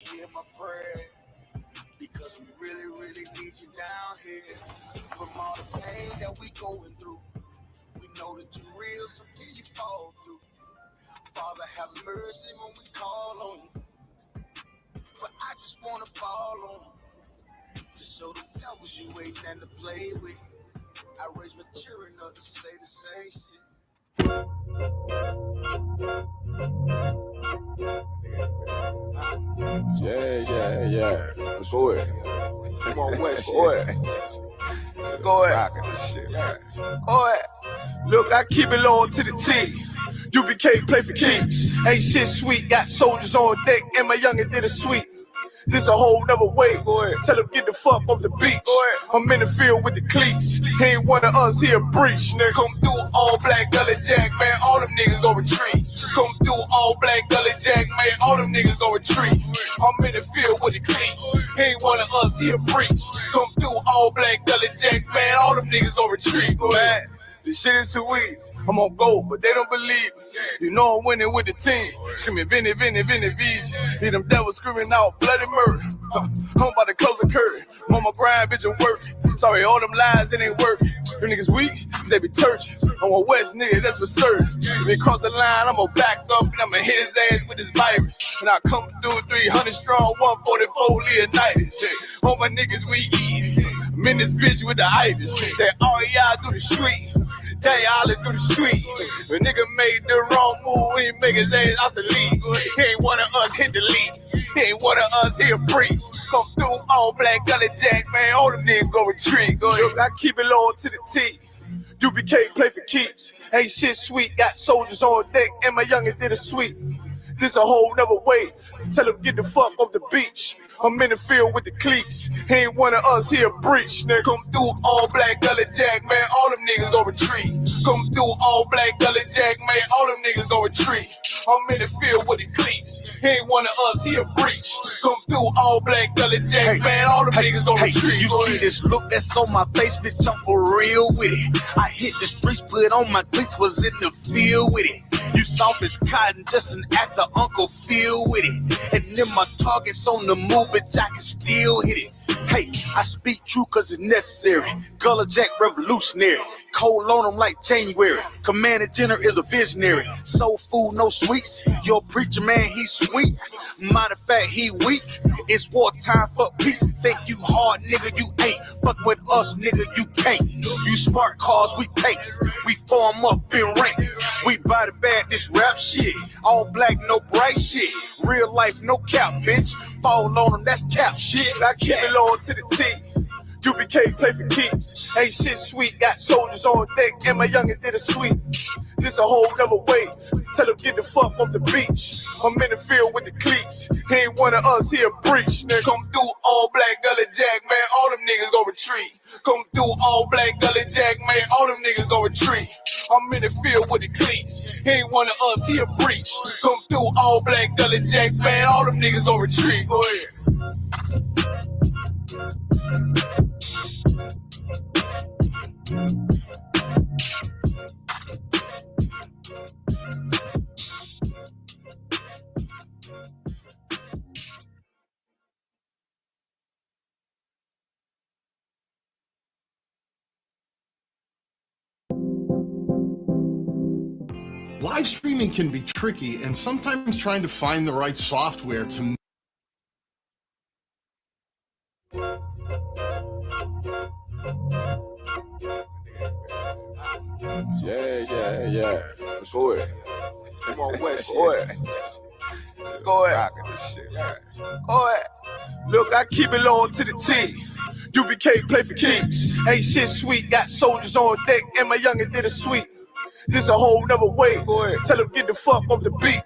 Hear my prayers, because we really, really need you down here. From all the pain that we going through, we know that you're real, so can you fall through? Father, have mercy when we call on you. But I just wanna fall on you to show the devils you ain't nothing to play with. I raised mature enough to say the same shit. Yeah. Go ahead. Come on, West. Go ahead. Go ahead. Go ahead. Look, I keep it low to the T. UBK play for keeps. Ain't shit sweet. Got soldiers on deck, and my youngin' did a sweep. This a whole nother way. Tell him get the fuck off the beach. I'm in the field with the cleats. He ain't one of us, he a breach. Nigga, come through all black gully jack, man. All them niggas go retreat. Come through all black gully jack, man. All them niggas go retreat. I'm in the field with the cleats. He ain't one of us, he a breach. Come through all black gully jack, man. All them niggas go retreat. Man, this shit is too easy. I'm on go, but they don't believe me. You know I'm winning with the team. Screaming Vinny, VG. Hear them devils screaming out bloody murder. I'm about to close the curtain. I'm on my grind, bitch, I'm working. Sorry, all them lies, it ain't working. Them niggas weak, they be churching. I'm a West nigga, that's for certain. If he cross the line, I'm gonna back up and I'ma hit his ass with this virus. And I come through 300 strong, 144 Leonidas. All my niggas we eat. I'm in this bitch with the itis. Say, all y'all do the street. Tell y'all let's do the street. When nigga made the wrong move, he make his ass out the league. He ain't one of us, hit the lead. He ain't one of us, he a preach. Come through all black gully jack, man. All them niggas go retreat. Go ahead. I keep it low to the T. UBK play for keeps. Ain't shit sweet. Got soldiers on deck, and my youngin' did a sweep. This a whole nother wave. Tell him get the fuck off the beach. I'm in the field with the cleats. He ain't one of us, he a breach. Nigga, come through all black gully jack, man. All them niggas go retreat. Come through all black gully jack, man. All them niggas go retreat. I'm in the field with the cleats. He ain't one of us, he a breach. Come through all black gully jack, man. All them niggas go retreat. You see this look that's on my face, bitch, I'm for real with it. I hit the streets, put on my cleats, was in the field with it. You soft as cotton, just an actor, Uncle Phil with it. And then my target's on the move, bitch, I can still hit it. Hey, I speak true cause it's necessary. Gullah Jack revolutionary. Cold on them like January. Commander General is a visionary. Soul food, no sweets. Your preacher man, he's sweet. Matter of fact, he weak. It's wartime for peace. Think you hard, nigga, you ain't. Fuck with us, nigga, you can't. You smart cars, we pace. We form up in ranks. We body bag this rap shit. All black, no bright shit. Real life, no cap, bitch. Fall on them, that's cap shit. I keep it low to the T. UBK play for keeps. Ain't shit sweet. Got soldiers on deck, and my youngin' did a sweep. This a whole nother wave. Tell him get the fuck off the beach. I'm in the field with the cleats. He ain't one of us, he a breach. Nigga, come through all black gully jack, man. All them niggas go retreat. Come through all black gully jack, man. All them niggas go retreat. I'm in the field with the cleats. He ain't one of us, he a breach. Come through all black gully jack, man. All them niggas go retreat. Go ahead. Live streaming can be tricky, and sometimes trying to find the right software to Yeah. Go ahead. Come on, West. Go ahead. Go ahead. Go ahead. Look, I keep it low to the T. UBK play for keeps. Ain't shit sweet. Got soldiers on deck, and my youngin' did a sweep. This a whole nother wave. Tell him get the fuck off the beach.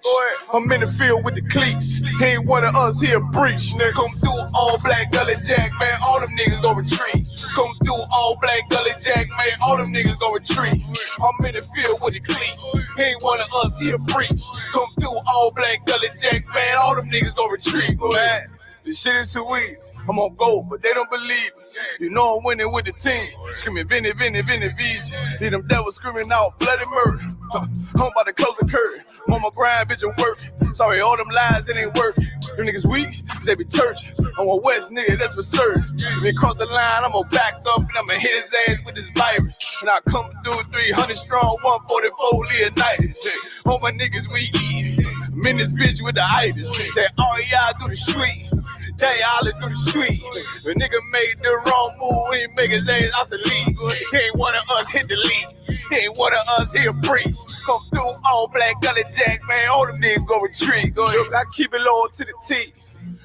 I'm in the field with the cleats. He ain't one of us, he a breach. Nigga, come through all black gully jack, man. All them niggas go retreat. Come through all black gully jack, man. All them niggas go retreat. I'm in the field with the cleats. He ain't one of us, he a breach. Come through all black gully jack, man. All them niggas go retreat. Go ahead. This shit is too easy. I'm on gold, but they don't believe me. You know I'm winning with the team. Screaming Vinny, Vinny, Vinny, VG. Leave them devils screaming out bloody murder. I'm about to close the curtain. Mama grind, bitch, and work. Sorry, all them lies, it ain't working. Them niggas weak, cause they be churching. I'm a West nigga, that's for certain. If he cross the line, I'ma back up and I'ma hit his ass with this virus. And I come through 300 strong, 144 Leonidas. All my niggas we eat. I'm in this bitch with the itis. Say, all y'all do the sweet. Tell y'all let's do the sweet. The nigga made the wrong move, he make his ass out the league. He ain't one of us hit the league. He ain't one of us here preach. Come through all black gully jack, man. All them niggas go retreat. Go ahead. Look, I keep it low to the T.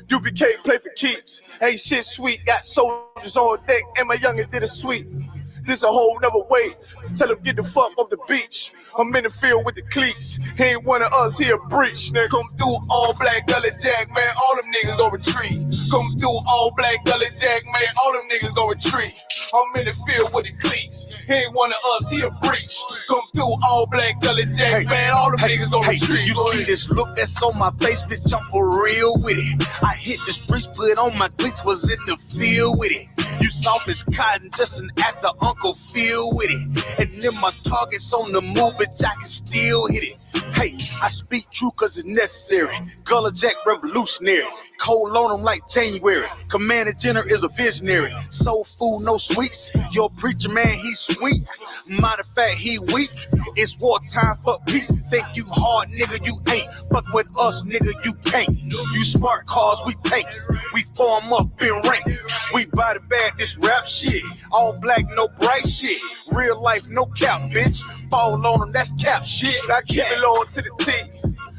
UBK play for keeps. Ain't shit sweet. Got soldiers on deck, and my youngin' did a sweep. This a whole nother wave. Tell him get the fuck off the beach. I'm in the field with the cleats. He ain't one of us here breach. Nigga, come through all black gully jack, man. All them niggas go retreat. Come through all black gully jack, man. All them niggas go retreat. I'm in the field with the cleats. He ain't one of us here breach. Come through all black gully jack, man. All them niggas go retreat. You see this look that's on my face, bitch, I'm for real with it. I hit the streets, put on my cleats, was in the field with it. You soft as cotton, just an actor, Uncle Phil with it. And then my target's on the move, bitch, I can still hit it. Hey, I speak true cause it's necessary. Gullah Jack revolutionary. Cold on them like January. Commander General is a visionary. Soul food, no sweets. Your preacher man, he's sweet. Matter of fact, he weak. It's wartime for peace. Think you hard, nigga, you ain't. Fuck with us, nigga, you can't. You smart cars, we tanks. We form up in ranks. We body bag this rap shit. All black, no bright shit. Real life, no cap, bitch. Fall on them, that's cap shit. I keep it low to the T.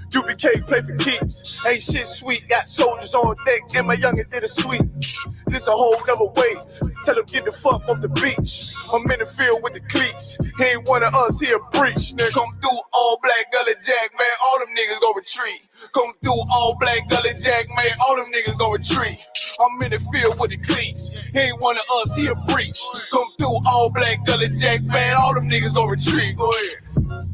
UBK play for keeps. Ain't shit sweet. Got soldiers on deck, and my youngin' did a sweep. This a whole nother wave. Tell him get the fuck off the beach. I'm in the field with the cleats. He ain't one of us here breach. Nigga, come through all black gully jack, man. All them niggas go retreat. Come through all black gully jack, man. All them niggas go retreat. I'm in the field with the cleats. He ain't one of us here breach. Come through all black gully jack, man. All them niggas go retreat. Go ahead.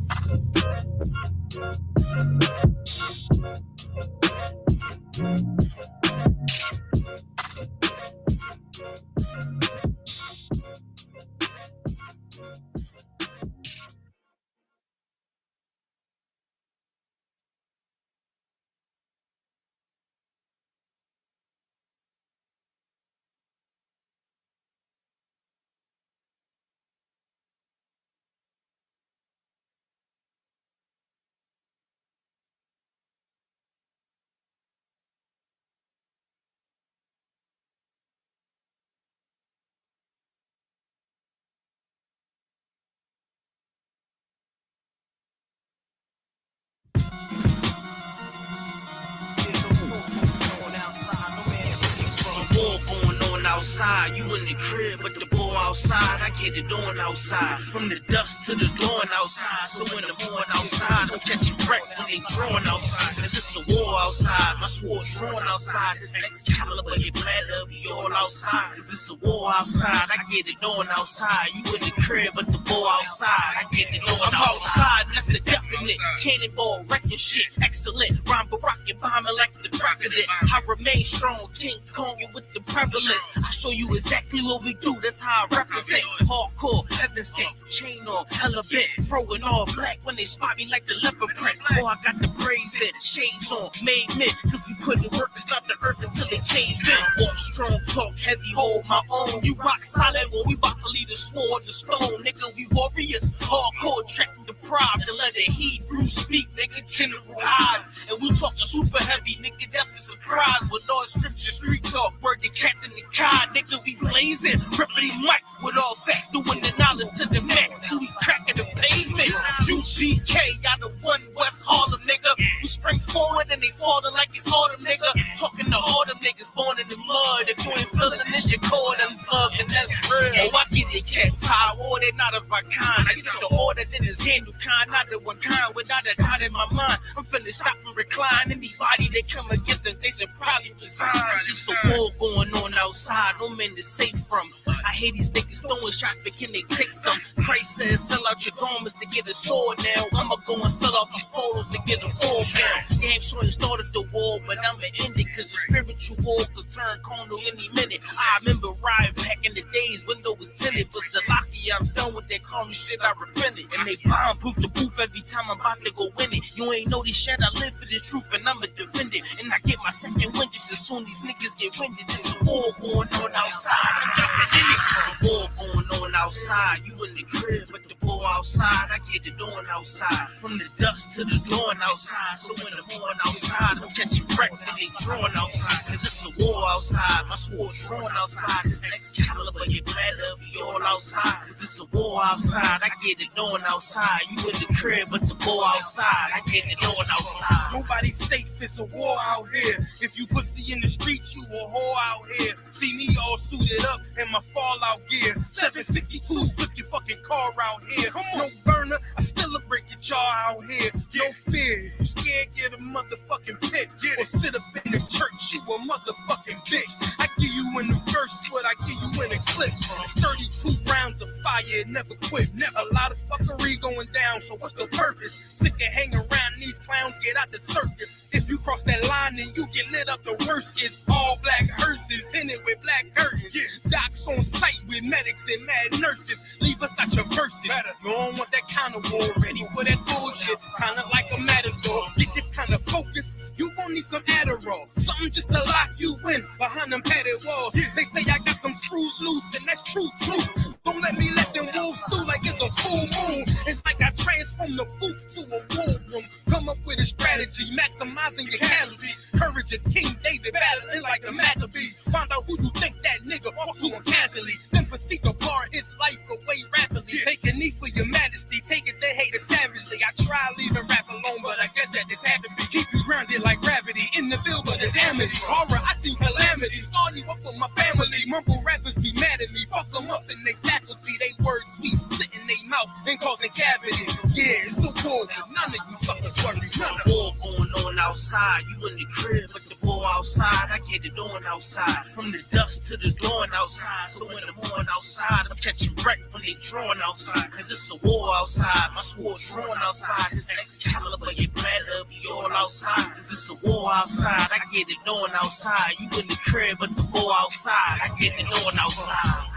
Outside, you in the crib, but the boy outside, I get it on outside. From the dusk to the dawn outside, so in the morning outside, I'm catching wreck when they drawing outside. Cause it's a war outside, my sword drawn outside. This next caliber, you better be all outside. Cause it's a war outside, I get it on outside. You in the crib, but the boy outside, I get it on outside. That's a definite cannonball, wrecking shit, excellent. Rhyme Barack and bombing like the president. I remain strong, King Kong with the prevalence. I show you exactly what we do, that's how I represent. Hardcore, heaven sent, chain on, hella bent. Throwing all black when they spot me like the leopard print. Oh, I got the braids in, shades on, made men. Cause we put in work to stop the earth until they change in. Walk strong, talk heavy, hold my own. You rock solid when we bout to leave the sword, the stone. Nigga, we warriors, hardcore, tracking the pride. To let the Hebrew speak, nigga, general eyes. And we talk super heavy, nigga, that's the surprise. But Lord scripture, street talk, word the captain and God, nigga, we blazing, ripping the mic with all facts, doing the knowledge to the max, till we cracking the pavement. UPK out of one West Harlem, nigga. We spring forward and they falling like it's Harlem, nigga. Talking to all them niggas born in the mud, if you ain't feeling this, you call them plugged, and that's real. Oh, I get it, cat tie, war, they not of our kind. I get the order that is handled kind, not the one kind, without a doubt in my mind. I'm finna stop and recline. Anybody that come against us, they should probably resign. It's a war going on outside, no man is safe from. I hear these niggas throwing shots, but can they take some? Christ says, sell out your garments to get a sword now. I'ma go and sell off these polos to get a 4-pound. Damn sure it started the war, but I'ma end it, cause the spiritual war could turn carnal any minute. I remember riding back in the days, window was tinted, but Salaki, I'm done with that carnal shit, I repented. And they bomb-proof the booth every time I'm about to go win it. You ain't know this shit, I live for this truth, and I'ma defend it. And I get my second wind just as soon these niggas get winded. It's a war going on outside. I'm dropping in it. It's a war going on outside. You in the crib, but the war outside. I get it on outside. From the dusk to the dawn outside. So when I'm on outside, I'm catching wreck when they drawn outside. Cause it's a war outside. My sword drawn outside. This Excalibur, you better be all outside. Cause it's a war outside. I get it on outside. You in the crib, but the war outside. I get it on outside. Nobody's safe, it's a war out here. If you pussy in the streets, you a whore out here. See me all suited up in my fallout gear. 762 took your fucking car out here. No burner, I still a break your jaw out here. No fear, if you scared, get a motherfucking pit. Or sit up in the church, you a motherfucking bitch. I give you in the verse what I give you in a clip. It's 32 rounds of fire, it never quit. A lot of fuckery going down, so what's the purpose? Sick of hanging around these clowns, get out the circus. If you cross that line, then you get lit up. The worst is all black hearses, tinted with black curtains. Docs on site with medics and mad nurses. Leave us out your verses. You don't want that kind of war, ready for that bullshit. Kinda like a matador. Get this kind of focus, you gon' need some Adderall. Something just to lock you in behind them padded walls. They say I got some screws loose, and that's true too. Don't let me let them wolves through like it's a full moon. It's like I transform the booth to a war room. Come up with a strategy, maximizing your calories. Courage of King David, battling like a Maccabee. Find out who you think that nigga fought to him casually. Then proceed to bar his life away rapidly. Take a knee for your majesty, take it, they hate it savagely. I try leaving rap alone, but I guess that this happened. Keep you grounded like gravity in the field, but it's amity. Horror, I see calamities. Call you up with my family. Mumble rappers be mad at me. Fuck them up in they faculty. They words sweet, sit in they mouth and causing cavities. Yeah, it's a war, but none of you suckers worry. It's a war going on outside. You in the crib, but the war outside. I get it on outside. From the dusk to the dawn outside. So when I'm on outside, I'm catching wreck when they drawn outside. Cause it's a war outside. My sword drawn outside. This Excalibur, you better be all outside. Cause it's a war outside. I get it on outside. You in the crib, but the war outside. I get it on outside.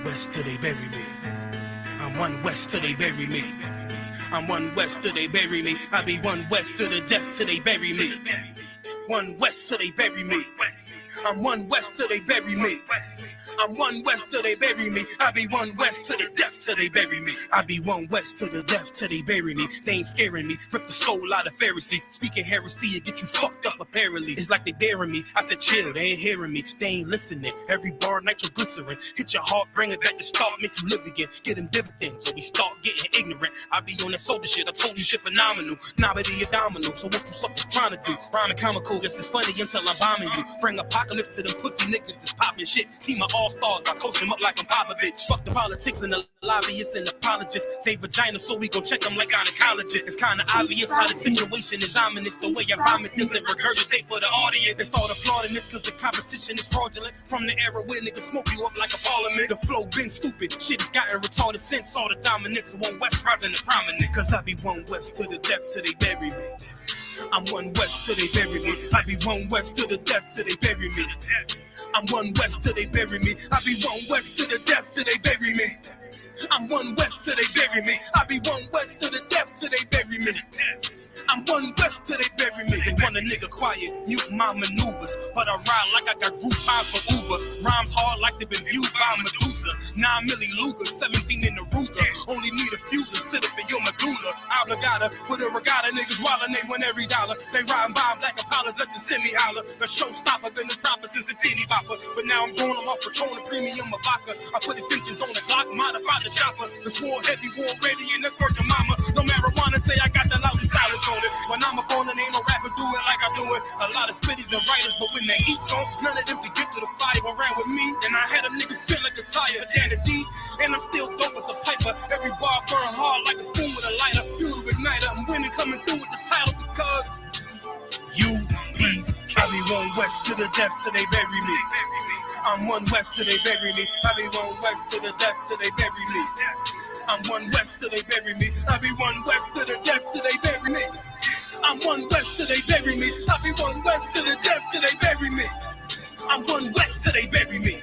West till they bury me. I'm one west till they bury me. I'm one west till they bury me. I be one west to the death till they bury me. One west till they bury me. I'm one west till they bury me. I'm one west till they bury me. I be one west to the death till they bury me. I be one west to the death till they bury me. They ain't scaring me. Rip the soul out of Pharisee. Speaking heresy and get you fucked up apparently. It's like they daring me. I said chill, they ain't hearing me. They ain't listening. Every bar nitroglycerin. Hit your heart, bring it back to start, make you live again. Get them dividends, so we start getting ignorant. I be on that soda shit. I told you shit phenomenal. Nominee a domino. So what you suckers trying to do? Rhyming comical, guess it's funny until I'm bombing you. Bring apocalypse to them pussy niggas that's popping shit. Team of all-stars, I coach them up like I'm Popovich. Fuck the politics and the lobbyists and apologists. They vagina, so we gon' check them like gynecologists. It's kinda obvious how the situation is ominous. The way I vomit this and regurgitate for the audience. They start applauding this cause the competition is fraudulent. From the era where niggas smoke you up like a parliament. The flow been stupid, shit has gotten retarded since all the dominance. One West rising to prominent. Cause I be one West to the death till they bury me. I'm one west till they bury me. I be one west to the death till they bury me. I'm one west till they bury me. I be one west to the death till they bury me. I'm one west till they bury me. I be one west to the death till they bury me. I'm one west till they bury me. They want a nigga quiet, mute my maneuvers, but I ride like I got group eyes for Uber. Rhymes hard like they've been viewed by Medusa. 9 milli Luger, 17 in the Ruger. Only need a few to sit up in your medulla. Obligata for the regatta, niggas wildin', they win every dollar. They riding by black Impalas, let the semi holler. A showstopper been the proper since the teeny bopper. But now I'm going on my Patron, premium of vodka. I put extensions on the Glock, modify the chopper. The war heavy, war ready, and that's worth the mama. No marijuana, say I got the loudest silence. When I'm up on it, ain't no rapper do it like I do it. A lot of spitties and writers, but when they eat on, none of them can get to the fire. Ran with me, and I had them niggas spit like a tire. Down the D, and I'm still dope as a piper. Every bar burn hard like a spoon with a lighter. Fuel igniter, I'm winning, coming through with the title because I be one west to the death till they bury me. I'm one west till they bury me. I be one west to the death till they bury me. I'm one west till they bury me. I be one west to the death till they bury me. I'm one west till they bury me. I be one west to the death till they bury me. I'm one west till they bury me.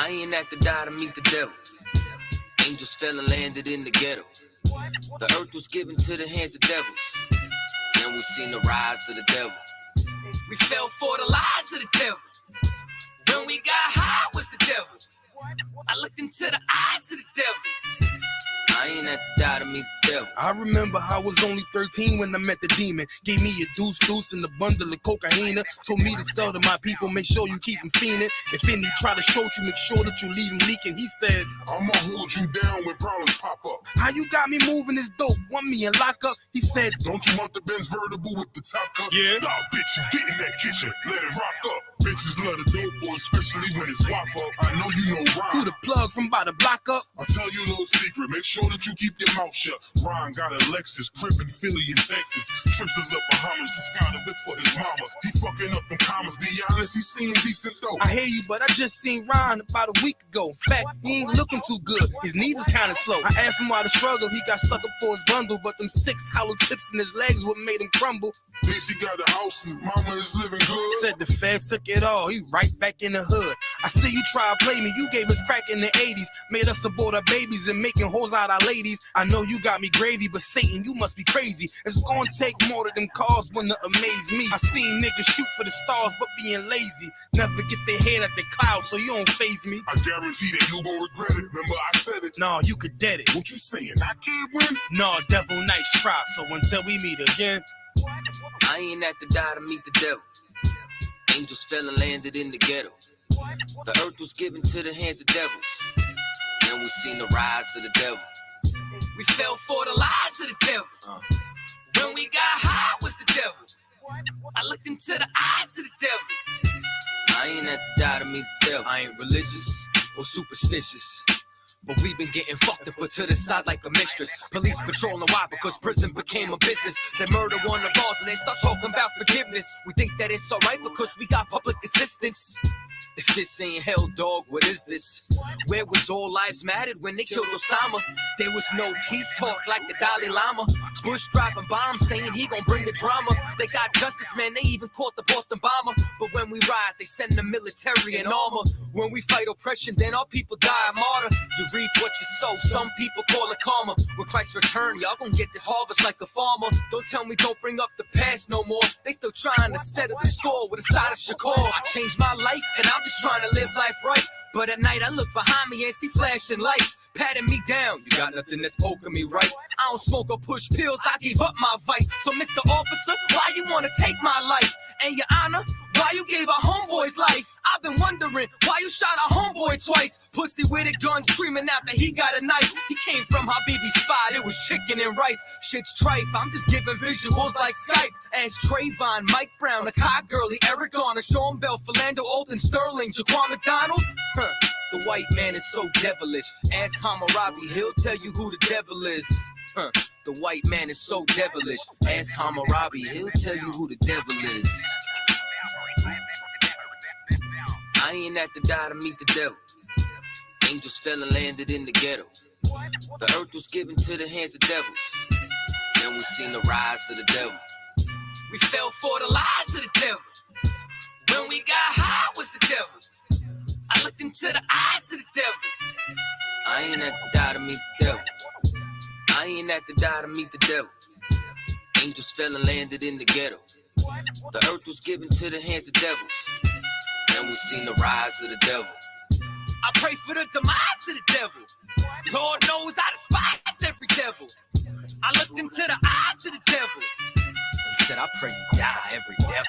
I ain't have to die to meet the devil. Angels fell and landed in the ghetto. The earth was given to the hands of devils. Then we seen the rise of the devil. We fell for the lies of the devil. When we got high was the devil. I looked into the eyes of the devil. I ain't have to die to meet the devil. I remember I was only 13 when I met the demon. Gave me a deuce and a bundle of cocaine. Told me to sell to my people, make sure you keep them fiending. If any try to shoot you, make sure that you leave him leaking. He said, I'ma hold you down when problems pop up. how you got me moving this dope? Want me in lockup? He said, Don't you want the Benz vertible with the top cup? Yeah. Stop bitching, get in that kitchen, let it rock up. Bitches love the dope boy, especially when it's wop up. I know you know Ron. who the plug from by the block up? I'll tell you a little secret, make sure that you keep your mouth shut. Ron got a Lexus, crib in Philly and Texas. Trips to the Bahamas, just got a whip for his mama. He fucking up them commas, be honest, he seem decent though. I hear you, but I just seen Ron about a week ago. In fact, he ain't looking too good. His knees is kinda slow. I asked him why the struggle, he got stuck up for his bundle, but them 6 hollow tips in his legs what made him crumble. Least he got a house and mama is living good. Said the feds took it all, he right back in the hood. I see you try to play me, you gave us crack in the 80s. Made us abort our babies and making hoes out our ladies. I know you got me gravy, but Satan, you must be crazy. It's gonna take more than them cars wanna amaze me. I seen niggas shoot for the stars, but being lazy. Never get their head at the cloud, so you don't faze me. I guarantee that you gon' regret it, remember I said it. Nah, you could dead it. What you saying, I can't win? Nah, devil, nice try, so until we meet again. I ain't have to die to meet the devil. Angels fell and landed in the ghetto. The earth was given to the hands of devils. Then we seen the rise of the devil. We fell for the lies of the devil. When we got high was the devil. I looked into the eyes of the devil. I ain't have to die to meet the devil. I ain't religious or superstitious, but we've been getting fucked and put to the side like a mistress. Police patrolling why? Because prison became a business. They murder one of ours and they start talking about forgiveness. We think that it's alright because we got public assistance. If this ain't hell, dog, what is this? Where was all lives mattered when they killed Osama? There was no peace talk like the Dalai Lama. Bush dropping bombs saying he gon' bring the drama. They got justice, man, they even caught the Boston bomber. But when we ride, they send the military and armor. When we fight oppression, then our people die a martyr. You reap what you sow, some people call it karma. When Christ return, y'all gon' get this harvest like a farmer. Don't tell me don't bring up the past no more. They still trying to settle the score with a side of Shakur. I changed my life and I'm just trying to live life right. But at night I look behind me and see flashing lights. patting me down. You got nothing that's poking me right. I don't smoke or push pills, I gave up my vice. So Mr. Officer, why you wanna take my life? And your honor, why you gave our homeboy's life? I've been wondering why you shot our homeboy twice. Pussy with a gun screaming out that he got a knife. He came from Habibi's spot, it was chicken and rice. Shit's trife, I'm just giving visuals like Skype. Ask Trayvon, Mike Brown, a Kai Gurley, Eric Garner, Sean Bell, Philando, Alton, Sterling, Jaquan McDonald. The white man is so devilish. Ask Hammurabi, he'll tell you who the devil is. The white man is so devilish. Ask Hammurabi, he'll tell you who the devil is. I ain't have to die to meet the devil. Angels fell and landed in the ghetto. The earth was given to the hands of devils. Then we seen the rise of the devil. We fell for the lies of the devil. When we got high was the devil. I looked into the eyes of the devil. I ain't have to die to meet the devil. I ain't have to die to meet the devil. Angels fell and landed in the ghetto. The earth was given to the hands of devils. Then we seen the rise of the devil. I pray for the demise of the devil. Lord knows I despise every devil. I looked into the eyes of the devil and said, I pray you die, every devil.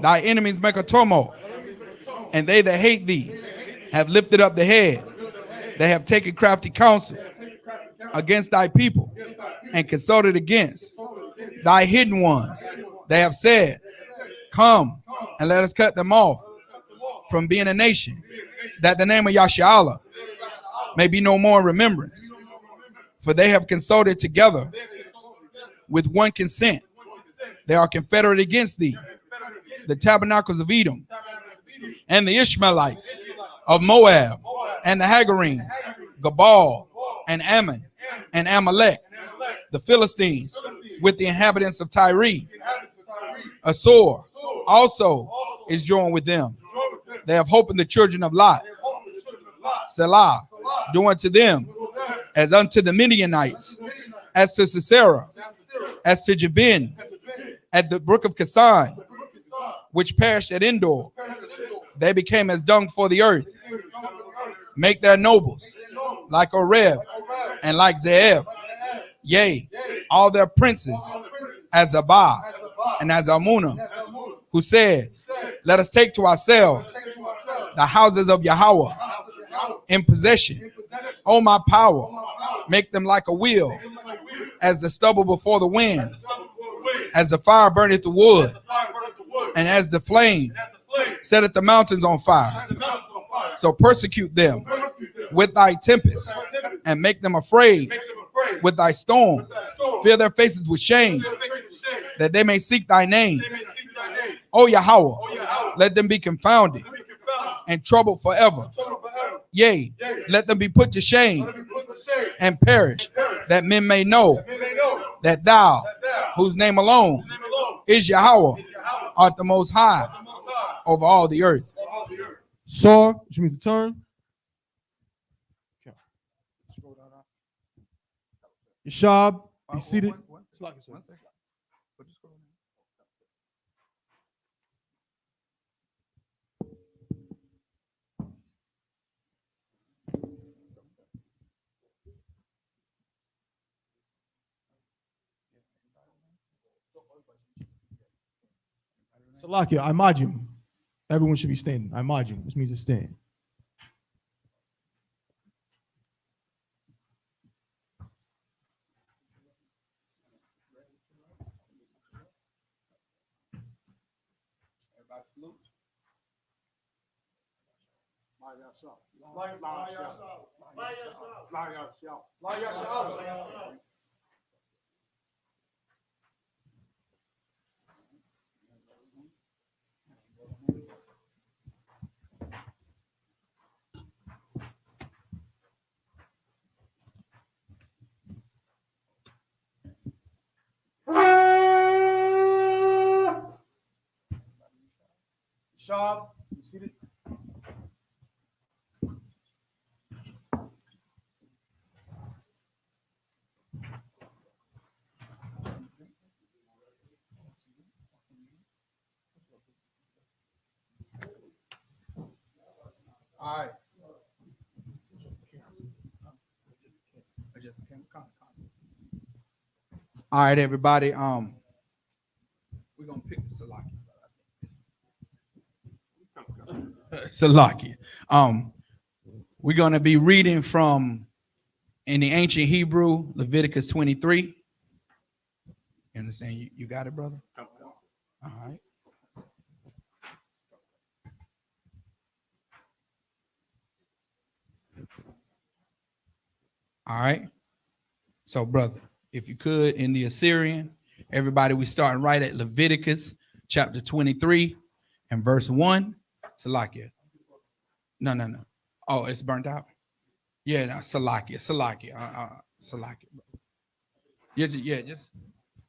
Thy enemies make a tumult, and they that hate thee have lifted up the head. They have taken crafty counsel against thy people and consulted against thy hidden ones. They have said, come and let us cut them off from being a nation, that the name of Yashala may be no more in remembrance. For they have consulted together with one consent. They are confederate against thee, the tabernacles of Edom, and the Ishmaelites of Moab, and the Hagarenes, Gabal, and Ammon, and Amalek, the Philistines, with the inhabitants of Tyre. Assur also is joined with them. They have hope in the children of Lot. Selah, do unto them as unto the Midianites, as to Sisera, as to Jabin, at the brook of Kasan, which perished at Endor. They became as dung for the earth. Make their nobles like Oreb and like Zeeb. Yea, all their princes as Abah and as Almunah, who said, let us take to ourselves the houses of Yahweh in possession. O my power, make them like a wheel, as the stubble before the wind, as the fire burneth the wood, and as the flame setteth the mountains on fire. So persecute them with thy tempest, and make them afraid with thy storm. Fill their faces with shame, that they may seek thy name. O Yahweh, let them be confounded and troubled forever. Yea, let them be put to shame and perish, that men may know that thou, whose name alone is Yahweh, art the most high over all the earth. Saw, which means to turn. Yashab, be seated. Salakia, I mod you. Everyone should be standing. I mod you, which means to stand. Shab, you seated. All right. All right, everybody. We're gonna pick the Salakia. We're gonna be reading from in the ancient Hebrew, Leviticus 23. You understand? You got it, brother? All right. All right. So, brother, if you could, in the Assyrian, everybody, we starting right at Leviticus chapter 23 and verse 1. Salakia. No. Oh, it's burnt out? Yeah, no, Salakia. Salakia. Yeah,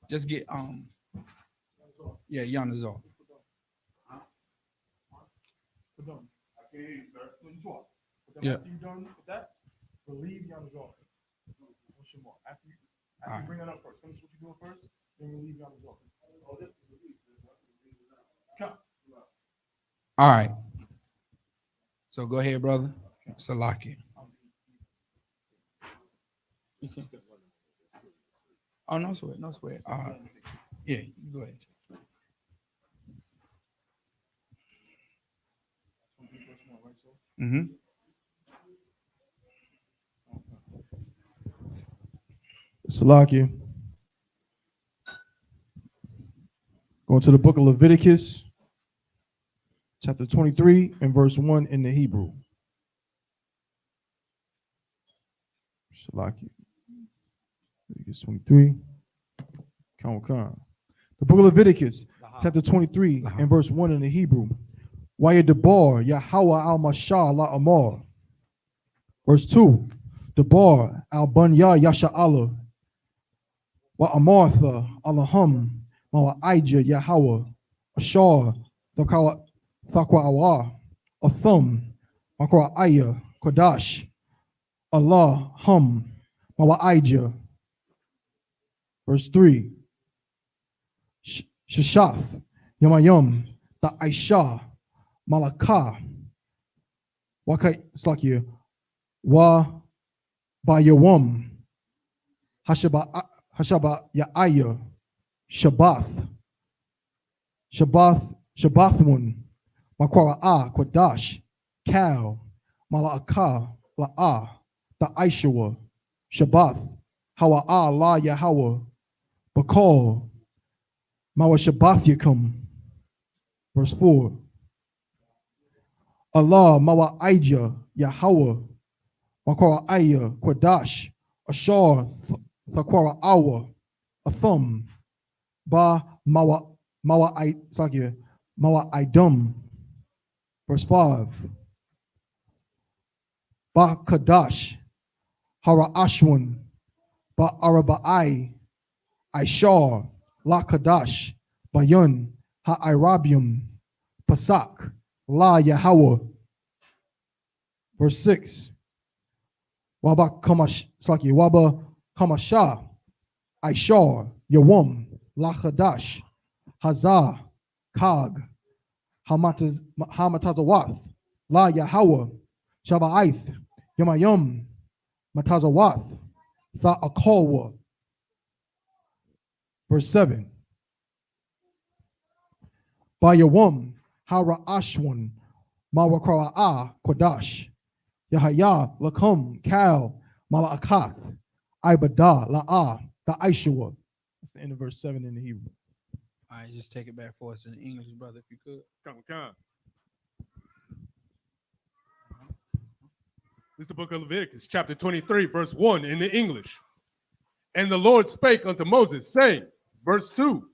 just get Yanazor. Yeah. After you're done with that, relieve Yanazor. After you bring that up first, finish what you're doing first, then relieve Yanazor. All right. So go ahead, brother. Salakia. Oh, no sweat. Yeah, you go ahead. Mm-hmm. Salakia. Going to the book of Leviticus, chapter 23 and verse 1 in the Hebrew. Salakia. Leviticus 23. Count. The book of Leviticus, chapter 23 and verse 1 in the Hebrew. Waya debar Yahweh al Mashah la Amar. Verse 2. Debar al Bunya Yasha Allah. Wa Amartha Allahum Mawa Ija Yahweh. Ashar Thakwa Awa. Athum Makra Aya Kodash. Allah Hum Mawa Ija. Verse 3. Shashath Yamayum Ta Aisha Malaka Waka Slakia Wa Bayawam Hashaba Yaaya Shabathmun Makwara A Kodash Kal Malaka La'a Ta Aishawa Shabath Hawa A La Yahweh Bakal Mawa Shabath Yakum. Verse 4. Allah Mawa Ija Yahweh Makwara Aya Kodash Ashar Thakwara Awa Athum Ba Mawa Idum. Verse 5. Ba Kadash Hara Ashwan Ba Arabai Aishar La Kadash Bayun Ha-Irabium Pasak La Yahweh. Verse 6. Waba Kamasha Aishar Yawam La Kadash Hazah Kag Hamatazawath La Yahweh Shaba'ith Yamayum Matazawath Tha Akalwa. Verse 7. Bayawam Hara Ashwan Mawakraa Kodash Yahaya Lakum Kal Malakath Ibada La'a the Aishua. That's the end of verse 7 in the Hebrew. All right, just take it back for us in English, brother, if you could. Come. This is the book of Leviticus, chapter 23, verse 1 in the English. And the Lord spake unto Moses, saying, verse 2,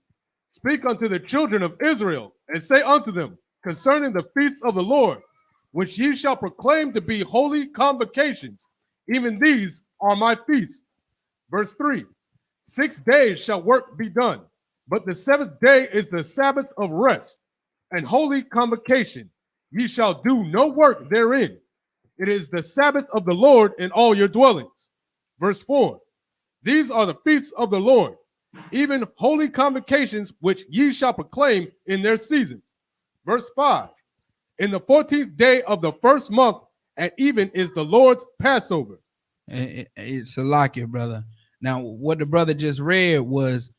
speak unto the children of Israel, and say unto them, concerning the feasts of the Lord, which ye shall proclaim to be holy convocations, even these are my feasts. Verse 3, 6 days shall work be done, but the seventh day is the Sabbath of rest, and holy convocation. Ye shall do no work therein. It is the Sabbath of the Lord in all your dwellings. Verse 4, these are the feasts of the Lord, even holy convocations which ye shall proclaim in their seasons. Verse 5, in the 14th day of the first month at even is the Lord's Passover. It's a lock here, brother. Now, what the brother just read was,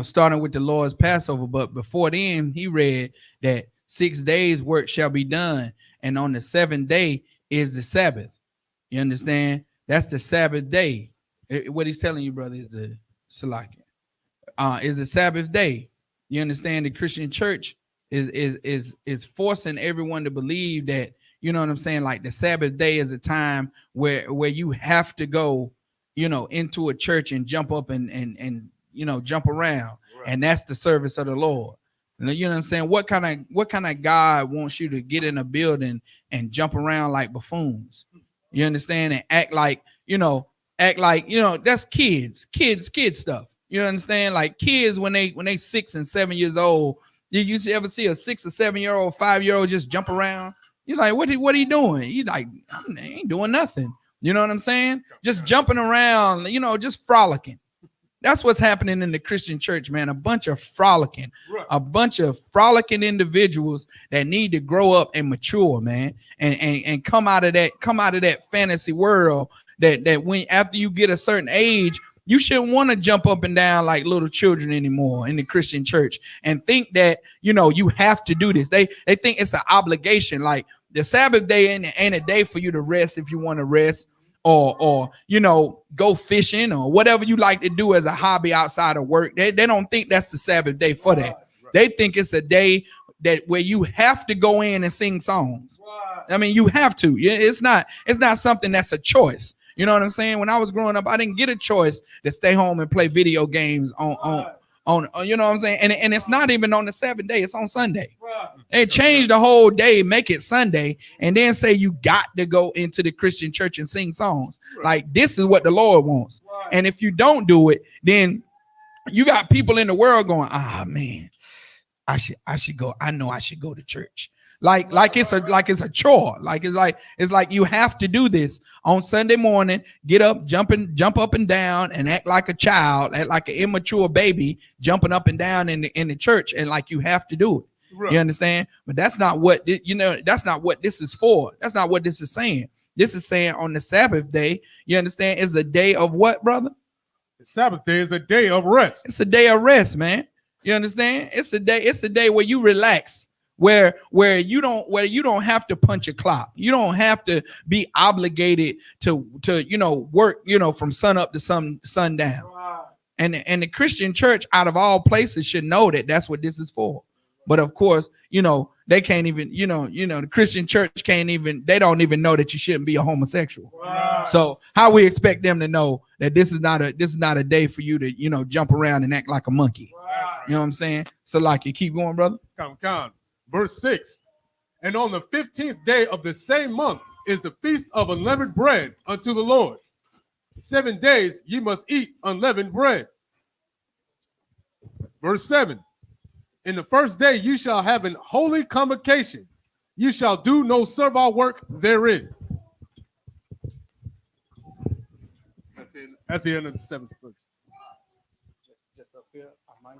starting with the Lord's Passover, but before then, he read that 6 days work shall be done, and on the seventh day is the Sabbath. You understand? That's the Sabbath day. What he's telling you, brother, is the Salakia. Is the Sabbath day. You understand? The Christian church is forcing everyone to believe that, you know what I'm saying? Like the Sabbath day is a time where you have to go, into a church and jump up and jump around. Right. And that's the service of the Lord. You know what I'm saying? What kind of God wants you to get in a building and jump around like buffoons? You understand? And act like that's kids stuff. You understand? Like kids when they 6 and 7 years old, did you ever see a 6 or 7 year old, 5-year-old just jump around? You're like, what are you doing? You like, I ain't doing nothing. You know what I'm saying? Just jumping around, just frolicking. That's what's happening in the Christian church, man. A bunch of frolicking individuals that need to grow up and mature, man, and come out of that fantasy world that when after you get a certain age, you shouldn't want to jump up and down like little children anymore in the Christian church and think that, you have to do this. They think it's an obligation. Like The Sabbath day ain't a day for you to rest if you want to rest, or go fishing or whatever you like to do as a hobby outside of work. They don't think that's the Sabbath day for that. They think it's a day that where you have to go in and sing songs. I mean, you have to. It's not something that's a choice. You know what I'm saying? When I was growing up, I didn't get a choice to stay home and play video games on you know what I'm saying? And it's not even on the Sabbath day, it's on Sunday. They change the whole day, make it Sunday, and then say you got to go into the Christian church and sing songs. Like, this is what the Lord wants. And if you don't do it, then you got people in the world going, man, I should go. I know I should go to church. Like it's a chore. It's like you have to do this on Sunday morning. Get up, jump up and down, and act like a child, act like an immature baby, jumping up and down in the church, and like you have to do it. Right. You understand? But that's not what that's not what this is for. That's not what this is saying. This is saying on the Sabbath day, you understand, is a day of what, brother? The Sabbath day is a day of rest. It's a day of rest, man. You understand? It's a day where you relax. Where you don't have to punch a clock. You don't have to be obligated to work from sun up to sundown. Wow. And the Christian church, out of all places, should know that that's what this is for. But of course, they can't even the Christian church they don't even know that you shouldn't be a homosexual. Wow. So how we expect them to know that this is not a day for you to jump around and act like a monkey? Wow. You know what I'm saying? So like, you keep going, brother. Come. Verse 6, and on the 15th day of the same month is the feast of unleavened bread unto the Lord. 7 days ye must eat unleavened bread. Verse 7, in the first day you shall have an holy convocation. You shall do no servile work therein. That's the end of the 7th verse. Just up here, I might.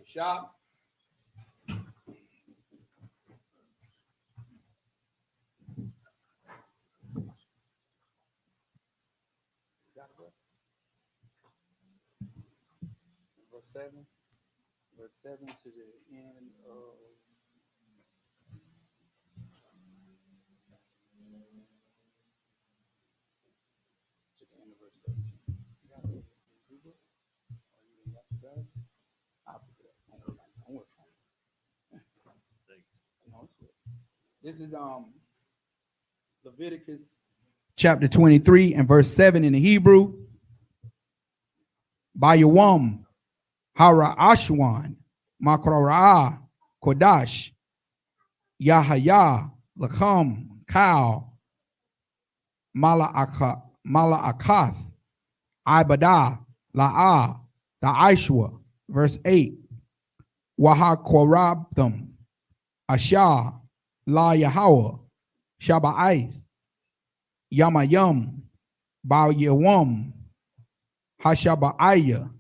Shop. Verse 7 to the end of verse 13. This is Leviticus chapter 23 and verse 7 in the Hebrew. Bayawam, Hara Ashwan, Makrara, Kodash, Yahaya, Lakam, Kal, Mala'akath, Ibadah, La'ah, Da'ishwa, verse 8. Wahakorabtham, Ashah, La Yahweh, Shaba'ith, Yamayam, Ba'yawam, Hashaba'aya,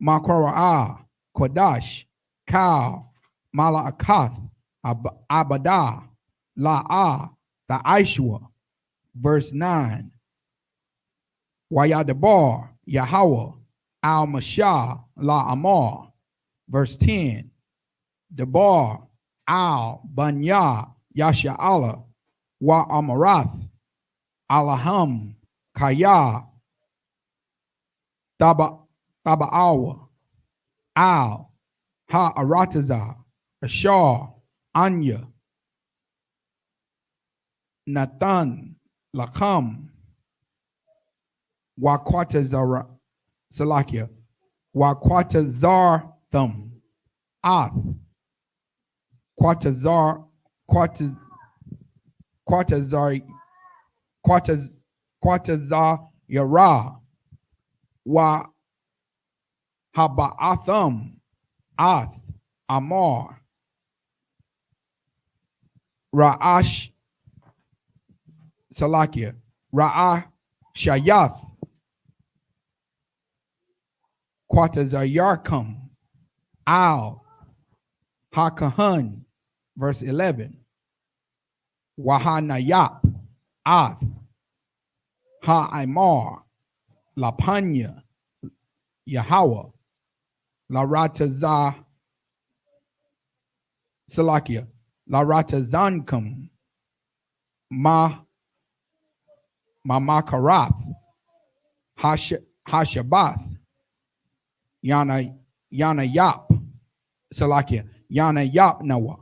Makora'ah, Kodash, Kal, Mala'akath, Abadah, La'ah, Da'ishwa, verse 9. Wayadabar, Yahweh, Al-Mashah, La'amar, verse 10. Debar, Al, Banya, Yasha'ala, Wa Amarath, Alaham, Kaya, Taba'awa, Al, Ha-Arataza, Ashar, Anya, Nathan, Lakam, Wakwatazara, Salakia, Wakwatazartham, Ath, Quatazar, Quatazar Yara, Wa Haba'atham, Ath, Amar, Ra'ash, Salakia, Ra'ah Shayath, Quatazayarkum, Al, Hakahan, verse 11, Wahanayap, Ath, Ha'imar, Lapanya, Yahweh, Laratazah, Salakia, Laratazankum, Makarath, Hashabath, Yana Yap, Salakia, Yana Yap Noah,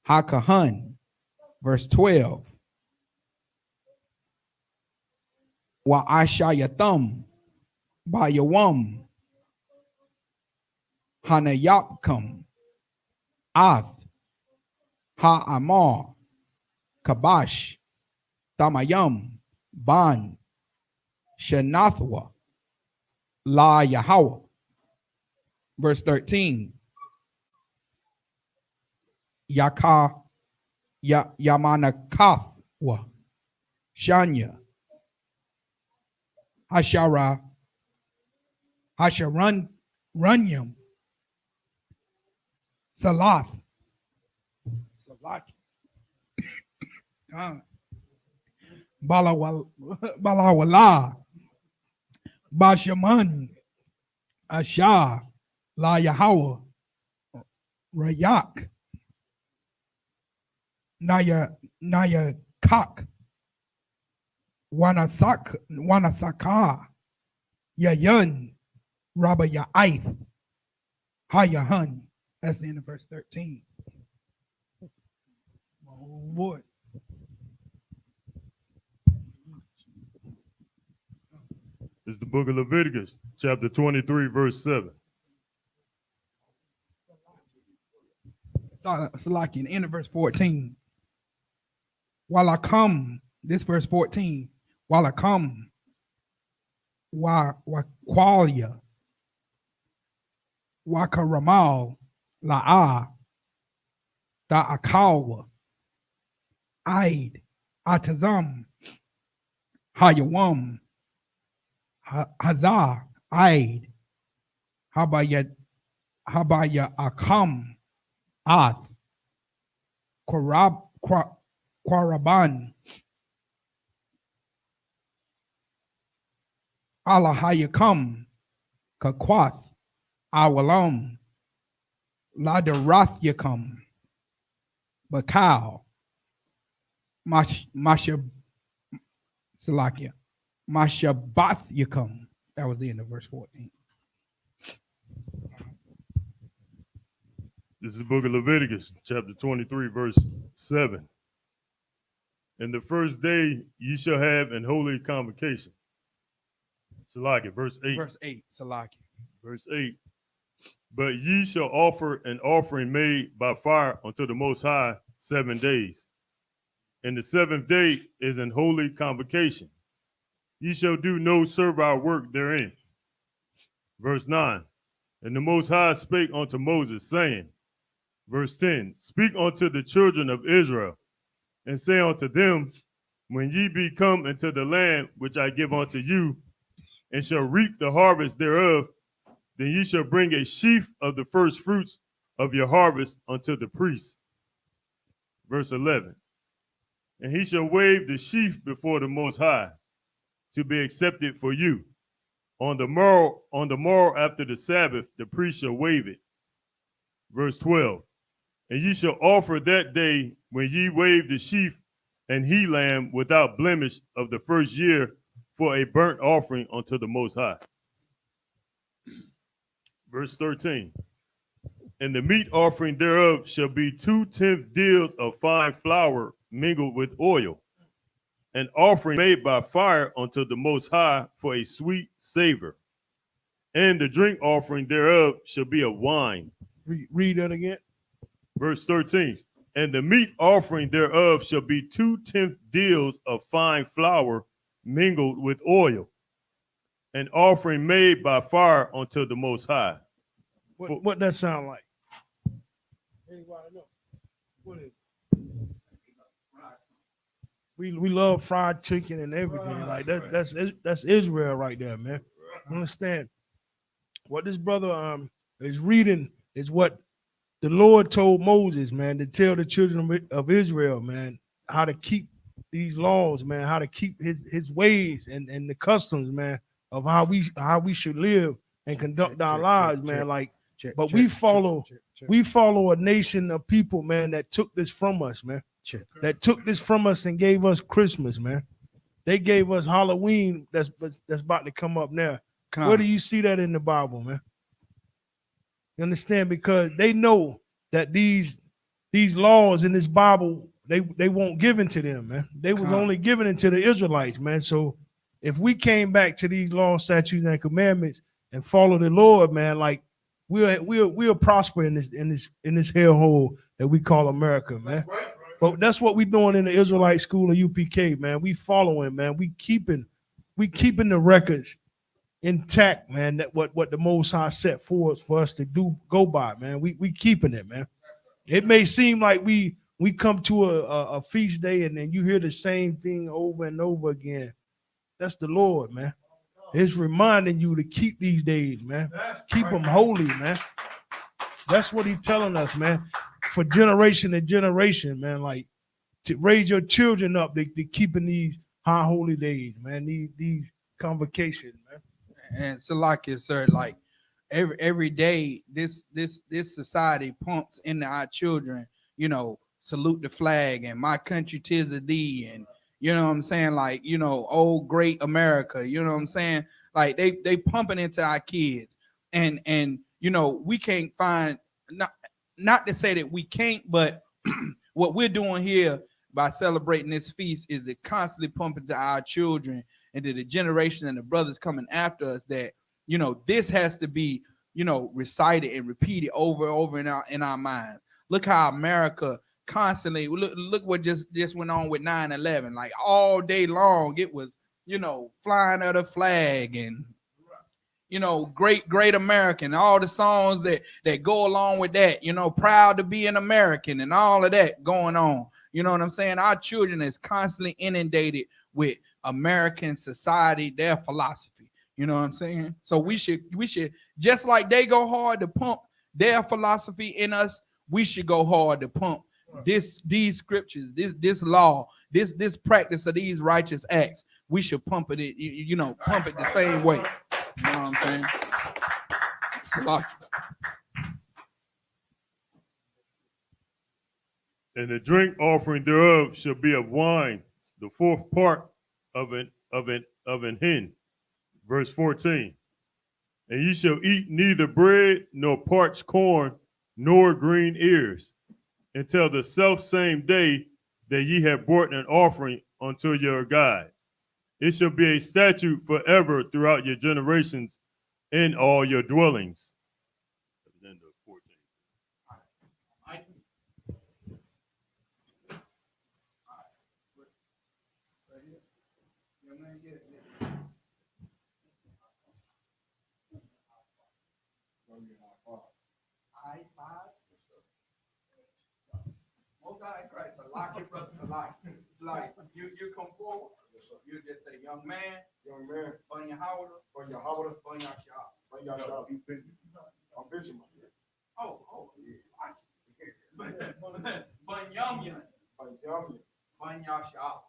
Hakahan, verse 12, Wa Ashayathum, Bayawam, Hanayapkum, Ath, Ha'amar, Kabash, Tamayam, Ban, Shenathwa, La Yahweh. Verse 13. Yamanakathwa, Shanya, Hashara, Hasharunyam, Salath, Balawala, Bashaman, Ashah, La Yahweh, Rayak, Naya Kak, Wanasaka, Yayun, Rabba Ya'ith, Hayahan. That's the end of verse 13. Oh boy. It's the book of Leviticus, chapter 23, verse 7. Salaki, the end of verse 14. While I come, this verse 14, while I come, Qualia, Wakaramal, La'a, Da'akawa, Aid, Atazam, Hayawam, Hazar, Aid, Habaya Akam, Ath, Quaraban, Allahayakam, Kakwath, Awalam, Ladarathyakum, Bakal, Mashabathyakum. That was the end of verse 14. This is the book of Leviticus, chapter 23, verse 7. And the first day ye shall have an holy convocation. Salaki, verse 8. Verse 8, Salaki. Verse 8. But ye shall offer an offering made by fire unto the Most High 7 days. And the seventh day is an holy convocation. Ye shall do no servile work therein. Verse 9. And the Most High spake unto Moses, saying, verse 10, speak unto the children of Israel, and say unto them, when ye be come into the land which I give unto you, and shall reap the harvest thereof, then ye shall bring a sheaf of the first fruits of your harvest unto the priest. Verse 11, and he shall wave the sheaf before the Most High, to be accepted for you. On the morrow after the Sabbath, the priest shall wave it. Verse 12, and ye shall offer that day when ye wave the sheaf and he lamb without blemish of the first year for a burnt offering unto the Most High. Verse 13, and the meat offering thereof shall be 2/10 deals of fine flour mingled with oil, an offering made by fire unto the Most High for a sweet savor. And the drink offering thereof shall be of wine. Read that again. Verse 13. And the meat offering thereof shall be 2/10 deals of fine flour mingled with oil, an offering made by fire unto the Most High. What that sound like? Anybody know? What is it? We love fried chicken and everything. Like that's Israel right there, man. You understand? What this brother is reading is what the Lord told Moses, man, to tell the children of Israel, man, how to keep these laws, man, how to keep his ways and the customs, man, of how we should live and conduct our lives, man. But we follow a nation of people, man, that took this from us, man. That took this from us and gave us Christmas, man. They gave us Halloween that's about to come up now. Where do you see that in the Bible, man? You understand? Because they know that these laws in this Bible, they won't given to them, man. They was only given to the Israelites, man. So if we came back to these laws, statutes, and commandments and follow the Lord, man, like we'll prosper in this hellhole that we call America, man. But that's what we doing in the Israelite school of UPK, man. We following, man. We keeping the records intact, man. That what the Most High set for us to go by, man. We keeping it, man. It may seem like we come to a feast day and then you hear the same thing over and over again. That's the Lord, man. It's reminding you to keep these days, man. Keep them holy, man. That's what he's telling us, man. For generation to generation, man. Like to raise your children up to keeping these high holy days, man. These convocations, man. And Salakia, sir, like every day, this society pumps into our children, you know, salute the flag and my country 'tis of thee, and you know what I'm saying, like, you know, old great America, you know what I'm saying, like they pumping into our kids, and you know we can't find, not to say that we can't, but what we're doing here by celebrating this feast is to constantly pump into our children and to the generation and the brothers coming after us that, you know, this has to be, you know, recited and repeated over and over in our minds. Look how America constantly, look what just went on with 9/11. Like all day long, it was, you know, flying of the flag and, you know, great American, all the songs that go along with that, you know, proud to be an American and all of that going on. You know what I'm saying? Our children is constantly inundated with American society, their philosophy. You know what I'm saying? So we should, just like they go hard to pump their philosophy in us, we should go hard to pump these scriptures, this law, this practice of these righteous acts. We should pump it, you know, pump it the same way. You know what I'm saying? So, and the drink offering thereof shall be of wine, the fourth part of an hin. Verse 14. And ye shall eat neither bread nor parched corn nor green ears until the self-same day that ye have brought an offering unto your God. It shall be a statute forever throughout your generations in all your dwellings. Christ, a lock your brothers alike. Like you come forward, you just say, young man, on your howler, on your shop. I'm Bishop. Oh, Bun Yum Yum. Bun Yashab.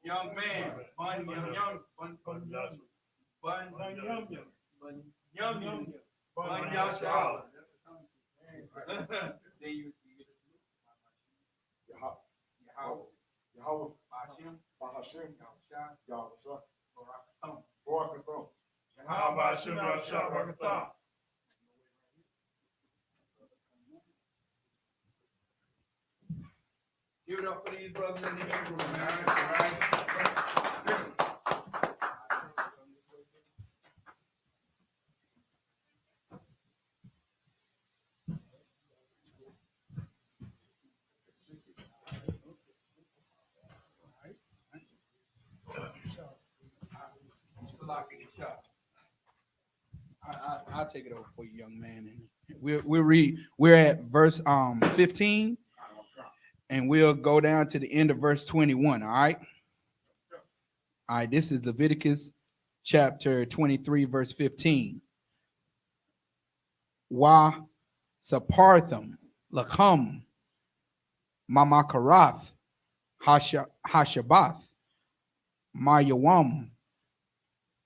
Young man, Bun Yum Yum. Bun Yum Yum. Bun Yum Yum. Bun Yashab. Then you Yahweh, Bahashim, Yahusha, Barakathon. Yahweh, Bahashim, Yahusha, Barakathon. Give it up for these brothers in the Hebrew, man. All right. I'll take it over for you, young man. And we'll read. We're at verse 15, and we'll go down to the end of verse 21. All right. All right. This is Leviticus chapter 23, verse 15. Wa sapartham lakum mamakarath hashabath mayawam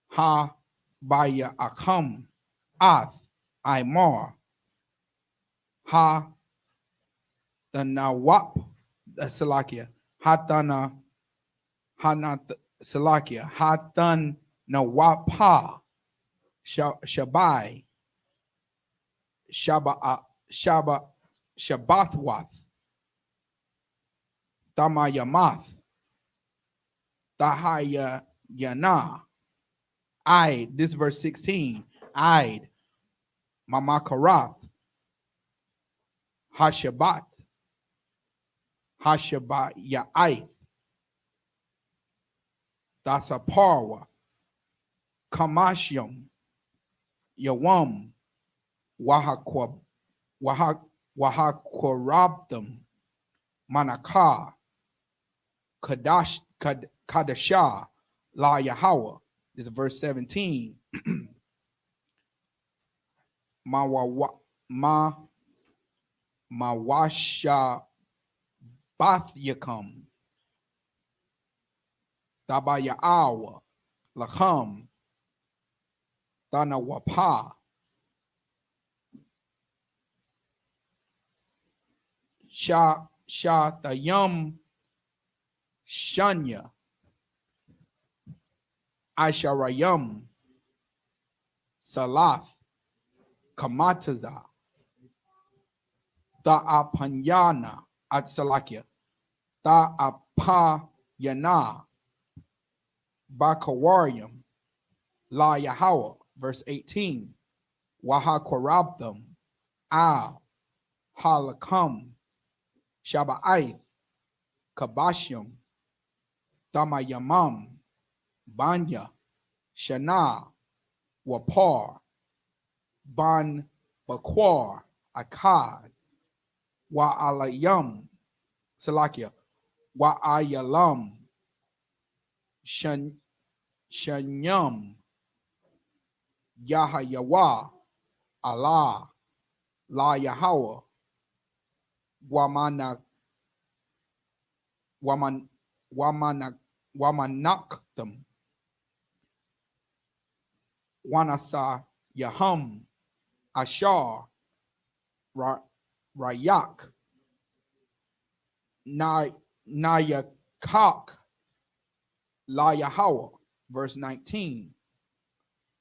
ha baya akam ath imar ha the nawap salakia hatana hanat salakia hatan nawapa shabai shabathwath tamayamath tahaya yana Id, this verse 16, Id, Mamakarath, Hashabat, Ya'ith, Dasaparwa, Kamashyam, Yawam, Wahakwarabdam, Manakah, Kadashah, La Yahweh. This is verse 17. Mawasha Bathyakam Dabayaawa Lakam Danawapa Tayam Shanya Asharayam Salath Kamataza Ta'apanyana at Salakia Ta'apayana Bakawarium La Yahweh, verse 18. Wahakwarabdam Al Halakam Shaba'ith Kabashyam Damayamam Banya Shana Wapar Ban Bakwar Akkad Wa alayam Salakia Wa ayalam Shanyam Yahayawa Allah La Yahweh Wamanaktam Wanasa Yaham Ashar Rayak Nayakak La Yahweh, verse 19.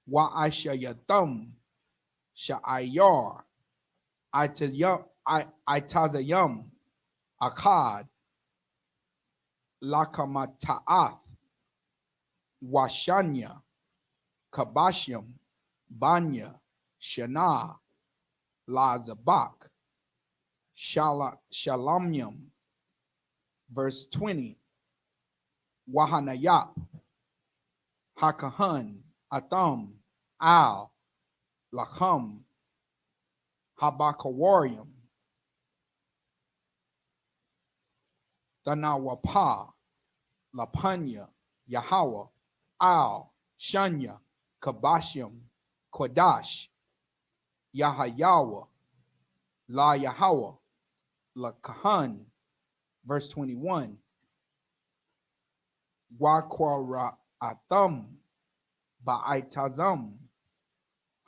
Wa Ashayatham Sha'ayar Itazayam Akkad Lakamata'ath Washanya Kabashyam Banya Shana La Zabak Shalamyam, verse 20. Wahanayap Hakahan Atham Al Lacham Habakawarium Danawapa Lapanya Yahweh Al Shanya Kabashyam Kodash Yahayawa La Yahweh Lakahan, verse 21. Wakwara Atham Ba'itazam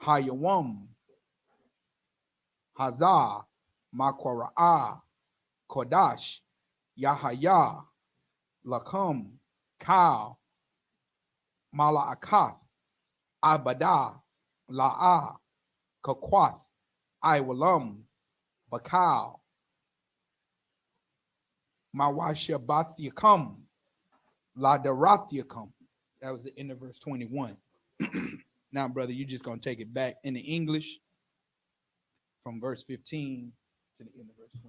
Hayawam Hazah Makwara'a Kodash Yahaya Lakam Kal Mala'akath Abada La'a Kakwath Iwalam Bakal Mawashabathyakam La Darathyakam. That was the end of verse 21. Now, brother, you're just going to take it back in the English from verse 15 to the end of verse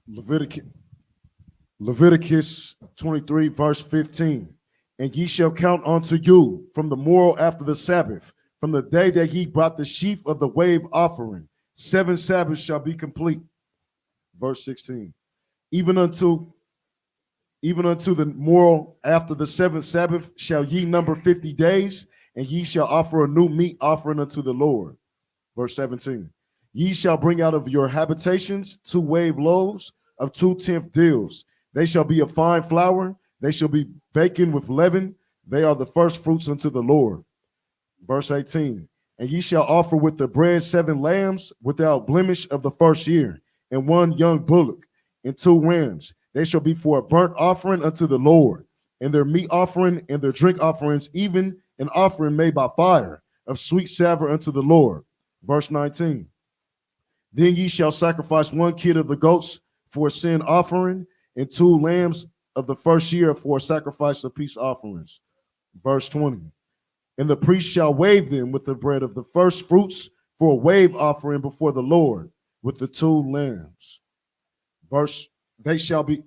21. Leviticus 23, verse 15. And ye shall count unto you from the morrow after the Sabbath, from the day that ye brought the sheaf of the wave offering. 7 Sabbaths shall be complete. Verse 16. Even unto the morrow after the 7th Sabbath shall ye number 50 days, and ye shall offer a new meat offering unto the Lord. Verse 17. Ye shall bring out of your habitations 2 wave loaves of 2 tenth deals. They shall be of fine flour. They shall be baken with leaven. They are the first fruits unto the Lord. Verse 18. And ye shall offer with the bread 7 lambs without blemish of the first year, and 1 young bullock, and 2 rams. They shall be for a burnt offering unto the Lord, and their meat offering and their drink offerings, even an offering made by fire of sweet savour unto the Lord. Verse 19. Then ye shall sacrifice 1 kid of the goats for a sin offering, and 2 lambs of the first year for a sacrifice of peace offerings. Verse 20. And the priest shall wave them with the bread of the first fruits for a wave offering before the Lord with the 2 lambs. They shall be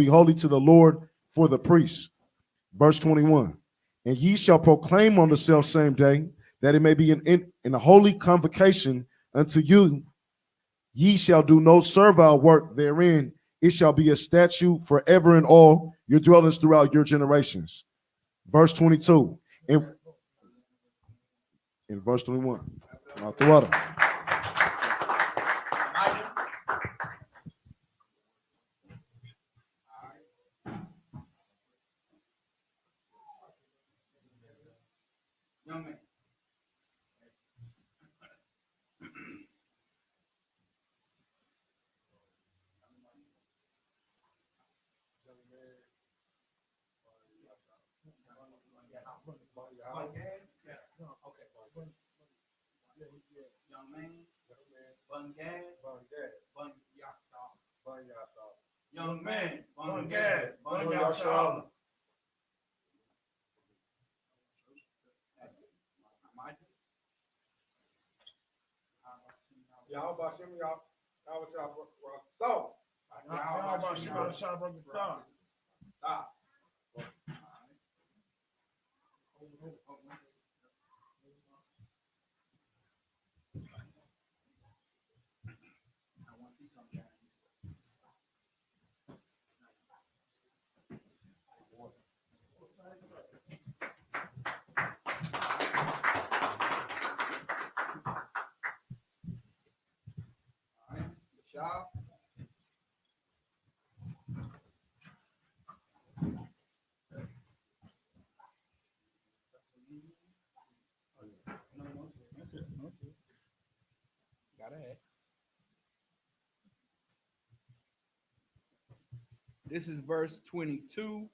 holy to the Lord for the priests. Verse 21. And ye shall proclaim on the selfsame day that it may be in a holy convocation unto you. Ye shall do no servile work therein. It shall be a statute forever in all your dwellings throughout your generations. Verse 22. In verse 21. Out the water. Young man. Young man, Bun Gad, Young man, Bun Gad, Bun Yashala. This is verse 22.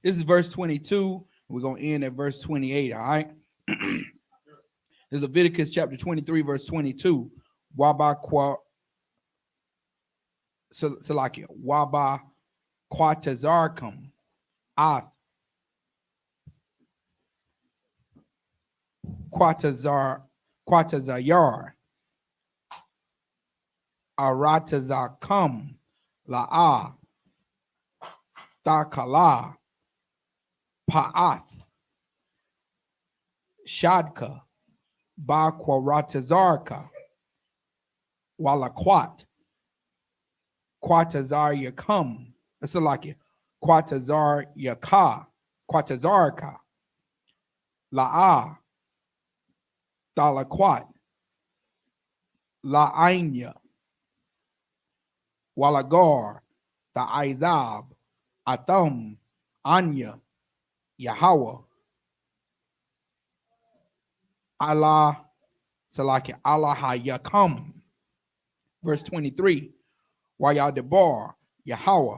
This is verse 22. We're going to end at verse 28, all right? This is Leviticus chapter 23, verse 22. Waba Quatazarkum Ath Quatazayar Aratazakum La'a Takala Pa'ath Shadka Ba Kwaratazarka Walaquat Quatazar Yakum. That's like it. Quatazar Yaka Quatazarka La'a Dalaquat La'ainya Walagar Ta'izab Atham Anya Yahweh Allah Salaki Allah Yakam. Verse 23. Wayadebar Yahweh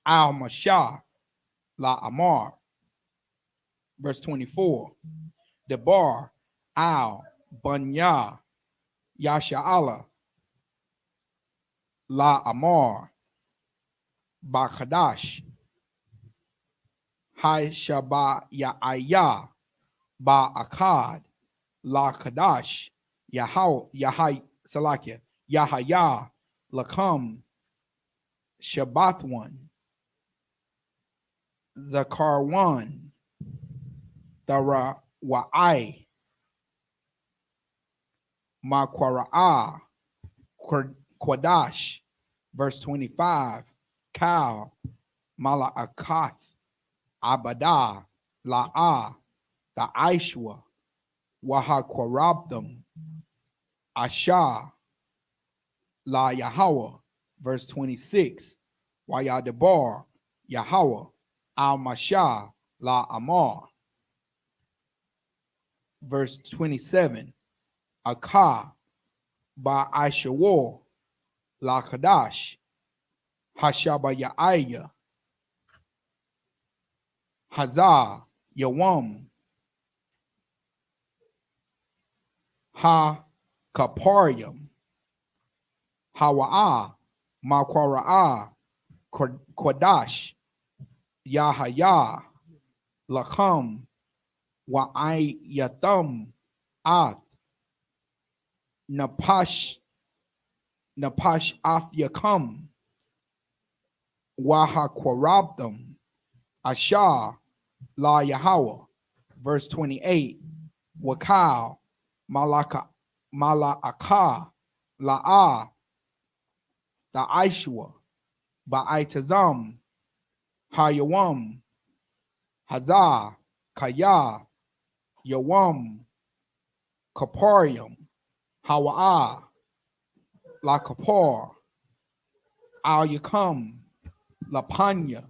Al Mashah La Amar. Verse 24. Debar Al Bunya Yasha'ala La Amar Bakadash Hai Shaba Ya'aya Ba Akkad La Kadash Yahai Salakia Yahaya Lakam Shabbat one, Zakar one, Dara Wa'ai, Makwara'a, Quadash, verse 25, Kal, Mala'akath, Abadah, La'ah, Da'aishwa, Wahakwarabdam, Asha, La Yahweh, verse 26, Wayadabar, Yahweh, Al Mashah, La Amar, verse 27, Akah, Ba Aishawar, La Kadash, Hashaba Ya'aya, Hazah, Yawam, Ha Kaparium, Hawa'ah, Makwara'a, Quadash, Yahaya, Lacham, Wa'ai Yatham, Ath, Napash Af Yakam, Wahakwarabdam, Ashah, La Yahweh, verse 28, Wakal, Mala'akah, La'ah, Da'aishwa, Ba'aitazam, Hayawam, Hazah, Kaya, Yawam, Kaparium, Hawa'ah, La Kapar, Al Yakam, La Panya,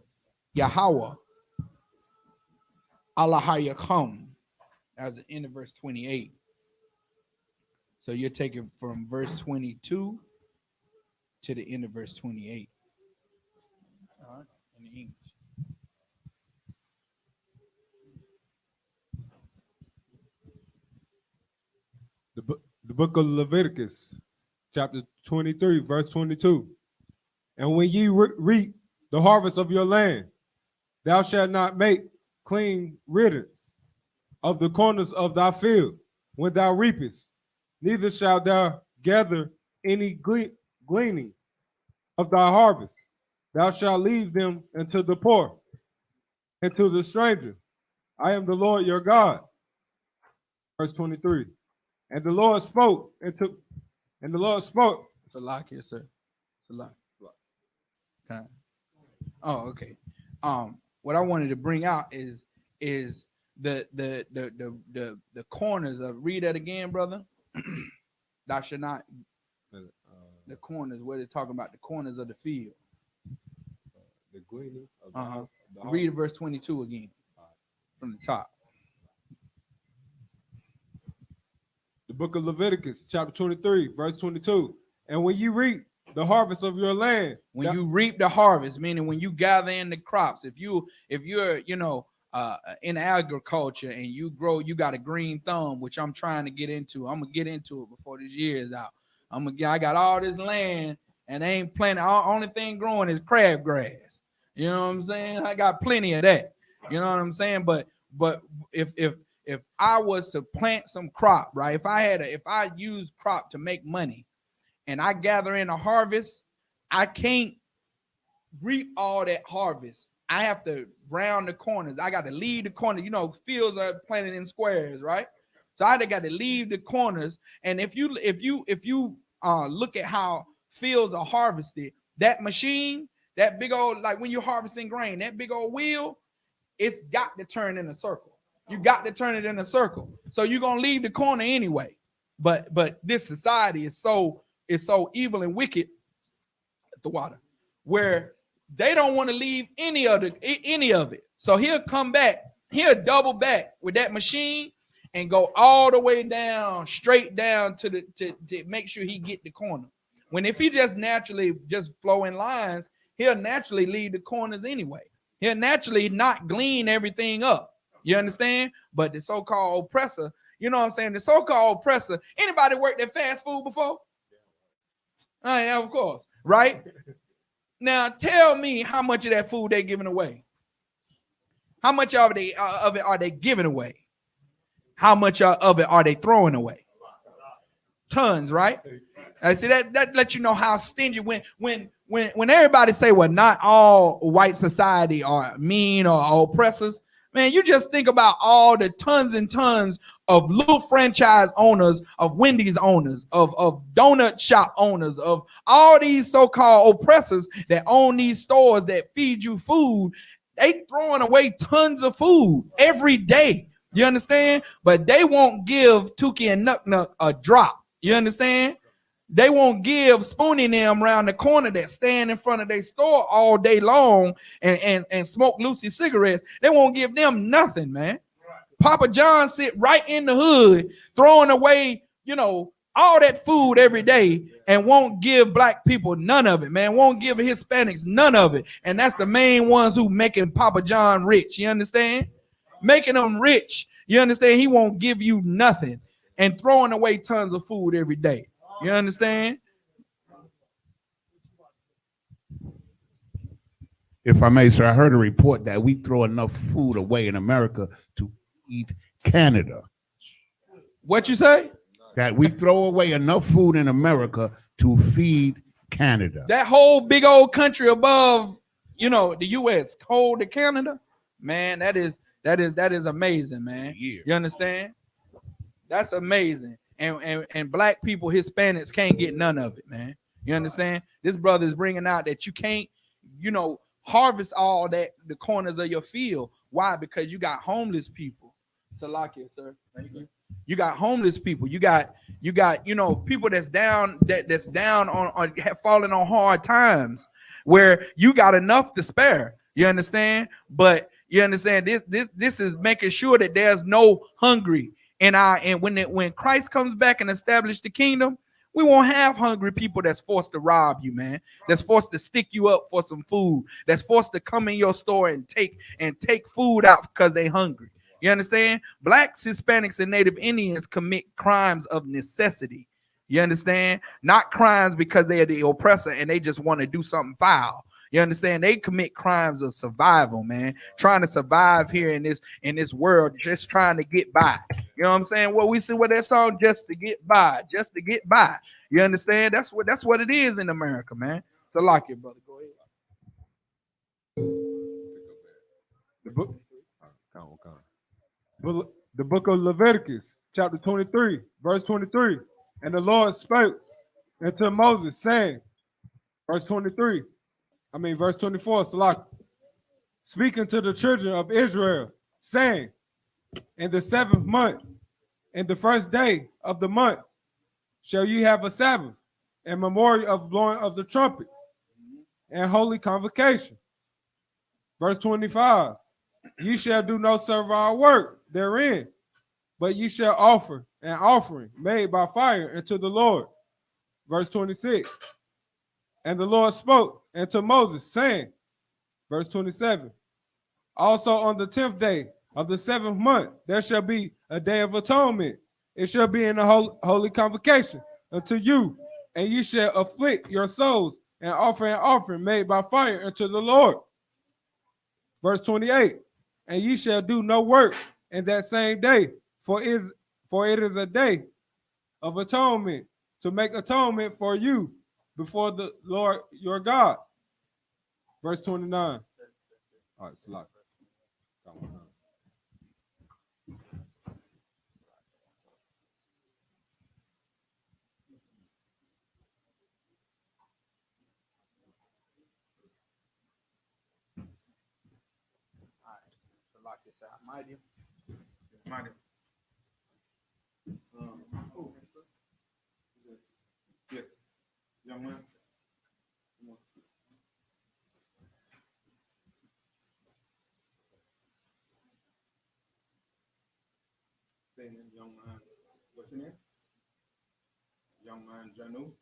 Yahweh, Allah Hayakam, as the end of verse 28. So you're taking from verse 22 to the end of verse 28. All right, in the English. The book of Leviticus, chapter 23, verse 22. And when ye reap the harvest of your land, thou shalt not make clean riddance of the corners of thy field when thou reapest, neither shalt thou gather any gleaning of thy harvest. Thou shalt leave them unto the poor and to the stranger. I am the Lord your God. Verse 23. And the Lord spoke and the Lord spoke. It's a lock here, sir. It's a lock. Can I? Oh, okay. What I wanted to bring out is the corners of, read that again, brother. Thou shalt not, the corners where they're talking about the corners of the field. The gleaning of the read verse 22 again from the top. The book of Leviticus, chapter 23, verse 22. And when you reap the harvest of your land, when you reap the harvest, meaning when you gather in the crops, if you're in agriculture and you grow, you got a green thumb, which I'm trying to get into. I'm gonna get into it before this year is out. I got all this land and they ain't planting. Only thing growing is crabgrass. You know what I'm saying? I got plenty of that. You know what I'm saying? But if I was to plant some crop, right? If I use crop to make money and I gather in a harvest, I can't reap all that harvest. I have to round the corners. I got to leave the corner. Fields are planted in squares, right? So I got to leave the corners. And if you look at how fields are harvested, that machine, that big old, like when you're harvesting grain, that big old wheel, it's got to turn in a circle. You got to turn it in a circle. So you're gonna leave the corner anyway. But this society is so evil and wicked, the water, where they don't want to leave any of it. So he'll come back, he'll double back with that machine and go all the way down, straight down to make sure he get the corner. When if he just naturally just flow in lines, he'll naturally leave the corners anyway. He'll naturally not glean everything up. You understand? But the so-called oppressor, you know what I'm saying? The so-called oppressor, anybody worked at fast food before? Yeah, of course, right? Now tell me how much of that food they're giving away. How much of it are they giving away? How much of it are they throwing away? Tons, right? I see that lets you know how stingy when everybody say, well, not all white society are mean or oppressors. Man, you just think about all the tons and tons of little franchise owners, of Wendy's owners, of donut shop owners, of all these so-called oppressors that own these stores that feed you food. They throwing away tons of food every day. You understand? But they won't give Tukey and Nuck Nuck a drop. You understand? They won't give Spoonie and them around the corner that stand in front of their store all day long and smoke Lucy cigarettes. They won't give them nothing, man. Papa John sit right in the hood throwing away, all that food every day and won't give black people none of it, man. Won't give Hispanics none of it. And that's the main ones who making Papa John rich. You understand? Making them rich. You understand? He won't give you nothing and throwing away tons of food every day. You understand? If I may, sir, I heard a report that we throw enough food away in America to feed Canada. What you say? That we throw away enough food in America to feed Canada. That whole big old country above, the U.S. hold to Canada, man. That is amazing, man. Yeah. You understand? That's amazing. And black people, Hispanics can't get none of it, man. You understand? This brother is bringing out that you can't, harvest all that the corners of your field. Why? Because you got homeless people. Salakia, sir. Thank you. You got homeless people. You got people that's down on falling on hard times where you got enough to spare. You understand? But you understand this is making sure that there's no hungry. And when Christ comes back and establish the kingdom, we won't have hungry people that's forced to rob you, man. That's forced to stick you up for some food. That's forced to come in your store and take food out because they hungry. You understand? Blacks, Hispanics, and Native Indians commit crimes of necessity. You understand? Not crimes because they are the oppressor and they just want to do something foul. You understand? They commit crimes of survival, man. Trying to survive here in this world, just trying to get by. You know what I'm saying? Well, we see what that song, just to get by. You understand? That's what it is in America, man. So like it, brother. Go ahead. The book of Leviticus, chapter 23, verse 23. And the Lord spake unto Moses, saying, verse 24, speaking to the children of Israel, saying, in the 7th month, in the first day of the month, shall you have a Sabbath, and memorial of blowing of the trumpets, and holy convocation. Verse 25, ye shall do no servile work therein, but ye shall offer an offering made by fire unto the Lord. Verse 26, and the Lord spoke unto Moses, saying, verse 27, also on the 10th day of the 7th month, there shall be a day of atonement. It shall be in the holy convocation unto you, and ye shall afflict your souls and offer an offering made by fire unto the Lord. Verse 28, and ye shall do no work in that same day, for it is a day of atonement, to make atonement for you before the Lord your God. Verse 29. All right, slide. Yeah, young man. Young man, what's your name? Young man, Janu.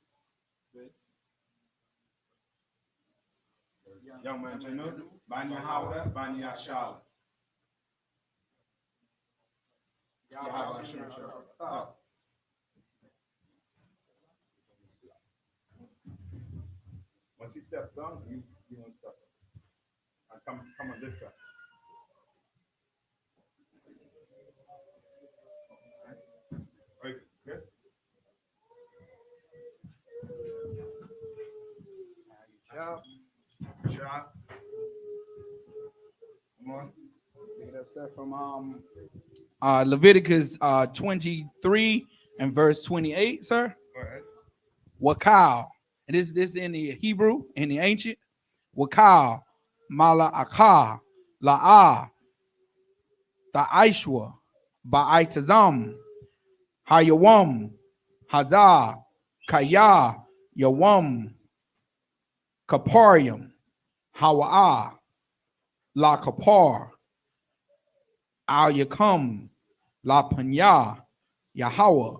Young man, Janu. Banya Howard, Banya Shala. Once he steps down, you want to step. Come on this side. Right, good. child. Come on. Pick it up, sir, from Leviticus 23 and verse 28, sir. All right. Wakal. And this in the Hebrew, in the ancient. Wakal, Mala'akah, La'ah, Ta'ishwa, Ba'itazam, Hayawam, Hazah, Kaya, Yawam, Kaparium, Hawa'ah, La Kapar, Al Yakum, La Panya, Yahweh,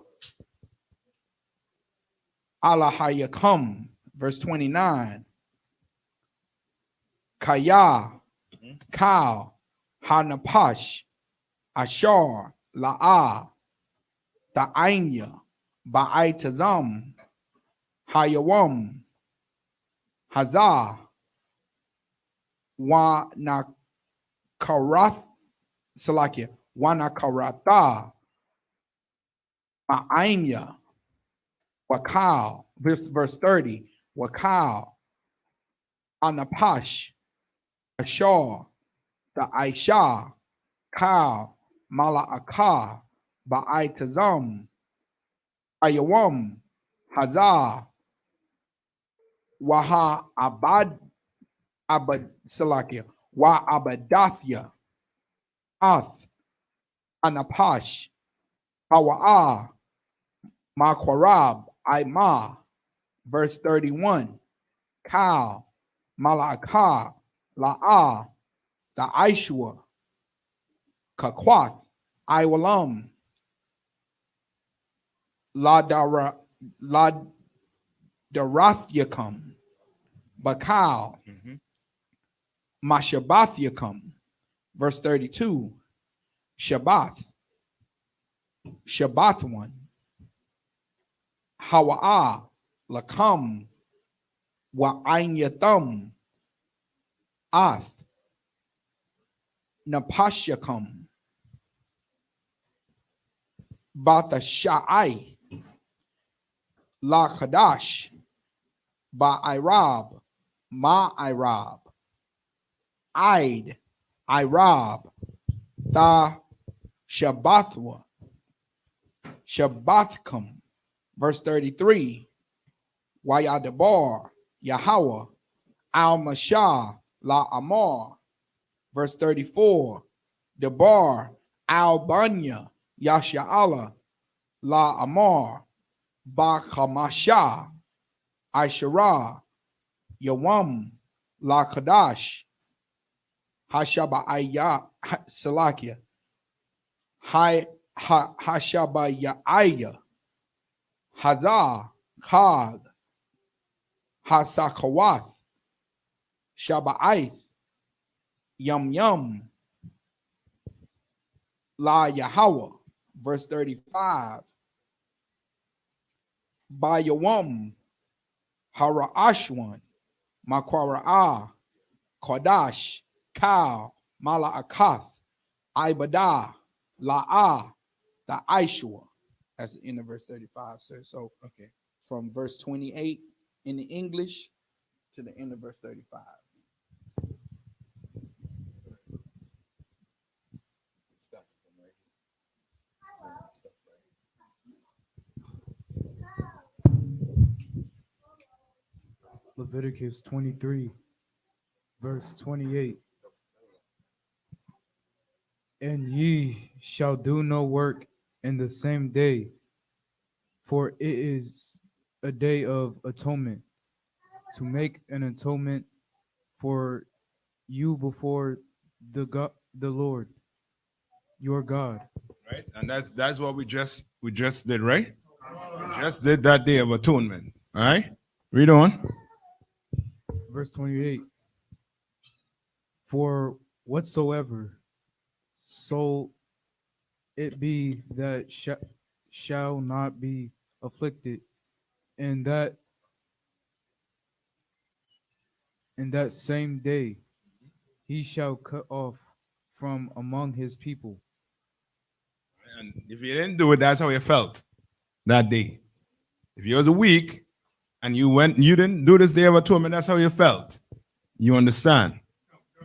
Allah Hayakum, verse 29. Kaya, Kal, Hanapash, Ashar, La'ah, Ta'anya, Ba'itazam, Hayawam, Hazah, Wanakarath, Salakia, Wanakaratha, Ma'anya, Wakal, verse 30, Wakal, Anapash, Ashar, the Aisha, Kal, Mala'akah, Ba'itazam, Ayawam, Hazah, Waha Salakia, Wa Abadathya, Ath, Anapash, Hawa'ah, Makwarab, Aima, verse 31, Kal, Mala'akah, La'ah, the Aishua, Kakwat, Iwalam, Darathyakum, Bakal, Mashabathyakum, verse 32, Shabbath, Shabbat one, Hawa'ah, Lakam, Wa'ainyathum, Ath, Napashyakum, Bathashai, La Kadash, Ba'irab, Ma'irab, Aid, Irab, Ta Shabbathwa, Shabbathkum, verse 33, Wayadabar, Yahweh, Al Mashah, La Amar, verse 34, Debar, Al Banya, Yasha'ala, La Amar, Bakamasha, Aishara, Yawam, La Kadash, Hashaba'aya, Salakia, Hashabayaya, Hazah, Chag, Hasakawath, Shaba'ith, Yum Yum, La Yahweh, verse 35, Bayawam, Hara'ashwan, Makwara'ah, Kodash, Kal, Mala'akath, Ibadah, La'ah, the Aishua. That's the end of verse 35, sir. So, okay, from verse 28 in the English to the end of verse 35. Leviticus 23, verse 28. And ye shall do no work in the same day, for it is a day of atonement, to make an atonement for you before the God, the Lord, your God. Right, and that's what we just did, right? We just did that day of atonement. All right, read on. Verse 28. For whatsoever so it be that shall not be afflicted, and that in that same day he shall cut off from among his people. And if you didn't do it, that's how you felt that day. If you was weak, and you went, you didn't do this day of atonement, that's how you felt. You understand?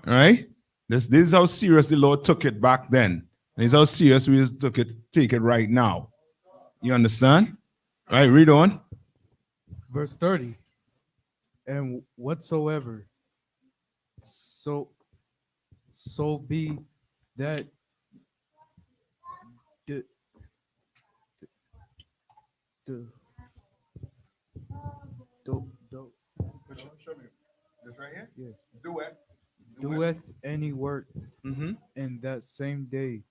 All right? This is how serious the Lord took it back then. This is how serious we take it right now. You understand? All right, read on. Verse 30. And whatsoever so be that the This right here? Yeah. Doeth. Doeth any work Mm-hmm. in that same day,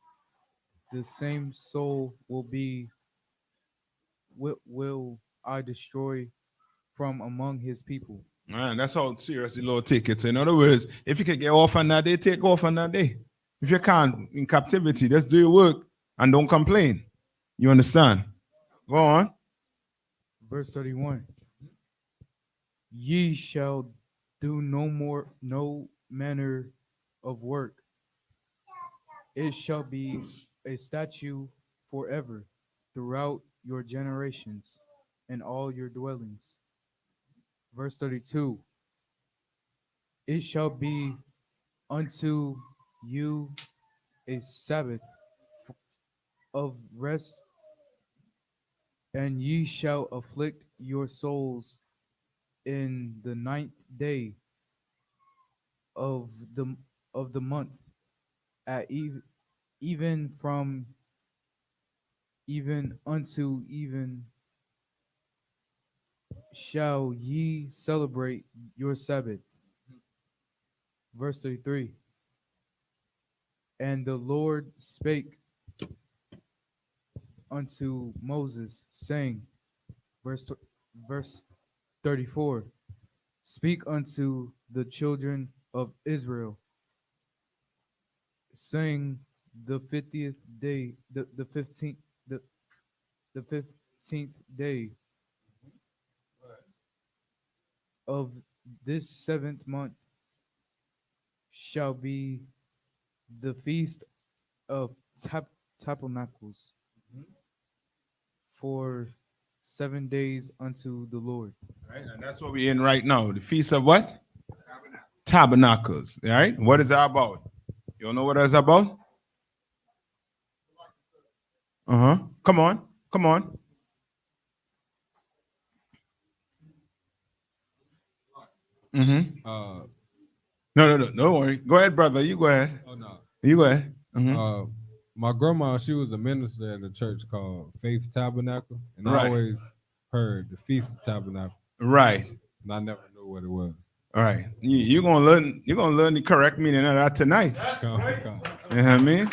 the same soul will I destroy from among his people. Man, that's how serious the Lord take it. So in other words, if you can get off on that day, take off on that day. If you can't in captivity, just do your work and don't complain. You understand? Go on. Verse 31. Ye shall do no manner of work. It shall be a statute forever throughout your generations and all your dwellings. Verse 32. It shall be unto you a Sabbath of rest, and ye shall afflict your souls in the 9th day of the month, at even from even unto even shall ye celebrate your Sabbath. Verse 33. And the Lord spake unto Moses, saying, verse 34, speak unto the children of Israel, saying, the 50th day, the 15th, the 15th day of this 7th month shall be the feast of Tabernacles for 7 days unto the Lord. Right, and that's what we're in right now. The feast of what? Tabernacles. All right. What is that about? You don't know what that's about? Come on. Come on. Mm-hmm. No, don't worry. Go ahead, brother. You go ahead. Oh no. You go ahead. My grandma, she was a minister at a church called Faith Tabernacle, and Right. I always heard the Feast of Tabernacle. Right. And I never knew what it was. All right. You're gonna learn the correct meaning of that tonight. Come. You know what I mean?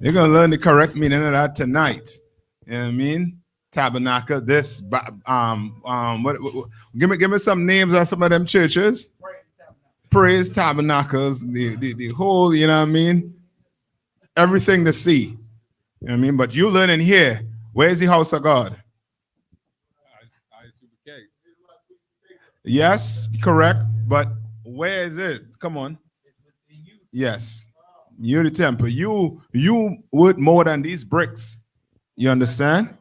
You're gonna learn the correct meaning of that tonight. You know what I mean? Tabernacle, this what give me some names of some of them churches. Praise Tabernacles, the whole, you know what I mean? Everything to see. You know what I mean? But you learning here, where's the house of God? Isupk. Yes, correct. But where is it? Come on. Yes. You're the temple. You worth more than these bricks. You understand?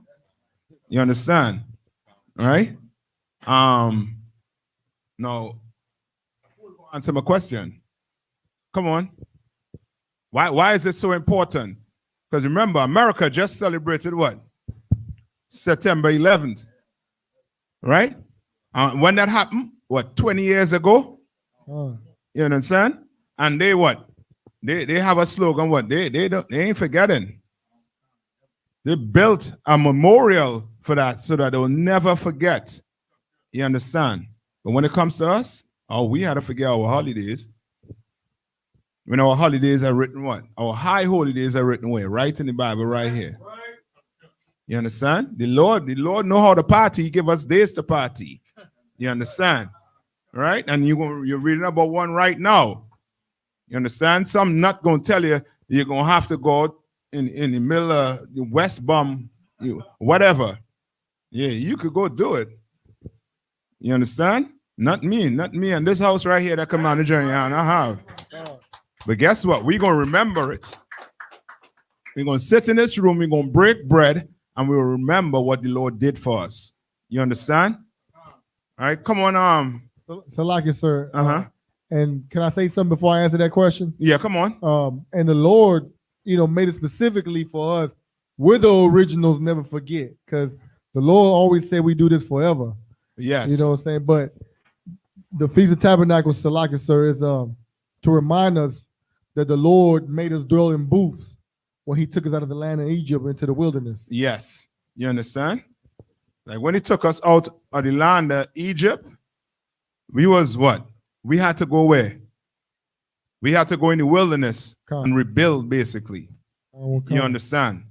You understand? All right? Now, answer my question. Come on. Why is it so important? Because remember, America just celebrated what? September 11th. Right? When that happened, what, 20 years ago? Oh. You understand? And they what? They have a slogan, what? They ain't forgetting. They built a memorial for that so that they'll never forget. You understand? But when it comes to us, we had to forget our holidays. When our holidays are written what? Our high holidays are written where? Right in the Bible, right here. You understand? The Lord know how to party. He give us days to party. You understand? Right? And you're reading about one right now. You understand? Some not going to tell you you're going to have to go out in the middle of the West Bum, whatever. Yeah, you could go do it. You understand? Not me and this house right here that Commander Jerry and I have. But guess what? We're going to remember it. We're going to sit in this room, we're going to break bread, and we'll remember what the Lord did for us. You understand? All right, come on. Salaki, sir. Uh-huh. And can I say something before I answer that question? Yeah, come on. And the Lord, made it specifically for us. We're the originals, never forget, because the Lord always said we do this forever. Yes. You know what I'm saying? But the Feast of Tabernacles, Salaki, sir, is to remind us that the Lord made us dwell in booths when he took us out of the land of Egypt into the wilderness. Yes. You understand? Like when he took us out of the land of Egypt, we was what? We had to go where? We had to go in the wilderness and rebuild, basically. You understand?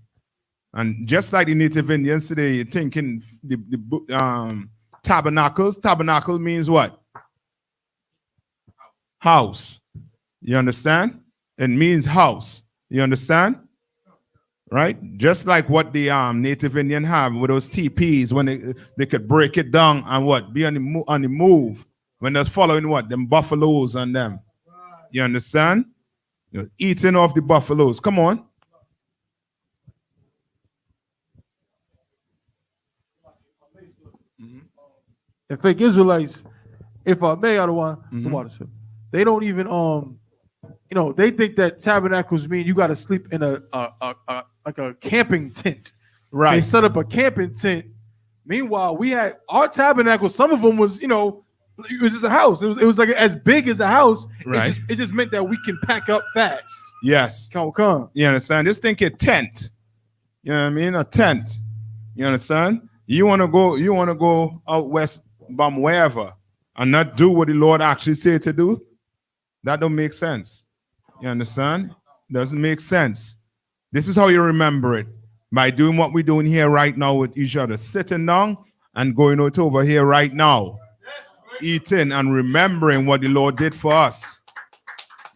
And just like the native Indians today, you're thinking the tabernacles. Tabernacle means what? House. You understand? It means house. You understand? Right? Just like what the native Indian have with those TPs when they could break it down and what? Be on the move. When they're following what? Them buffaloes and them. You understand? You're eating off the buffaloes. Come on. And fake Israelites, if I may, I don't want the water. They don't even they think that tabernacles mean you got to sleep in a like a camping tent. Right. They set up a camping tent. Meanwhile, we had our tabernacles. Some of them was, it was just a house. It was like as big as a house. Right. It just meant that we can pack up fast. Yes. Come. You understand? Just think a tent. You know what I mean? A tent. You understand? You want to go out west, from wherever, and not do what the Lord actually said to do? That don't make sense. You understand? Doesn't make sense. This is how you remember it. By doing what we're doing here right now with each other. Sitting down and going out over here right now. Eating and remembering what the Lord did for us.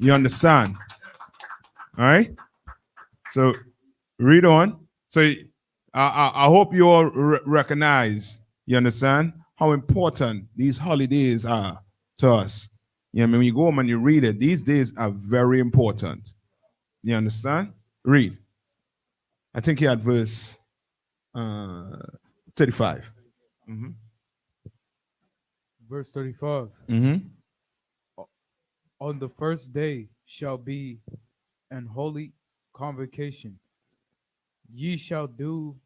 You understand? All right? So, read on. So, I hope you all recognize, you understand, how important these holidays are to us. You know, when you go home and you read it, these days are very important. You understand? Read. I think he had verse 35. Verse 35. On the first day shall be an holy convocation. Ye shall do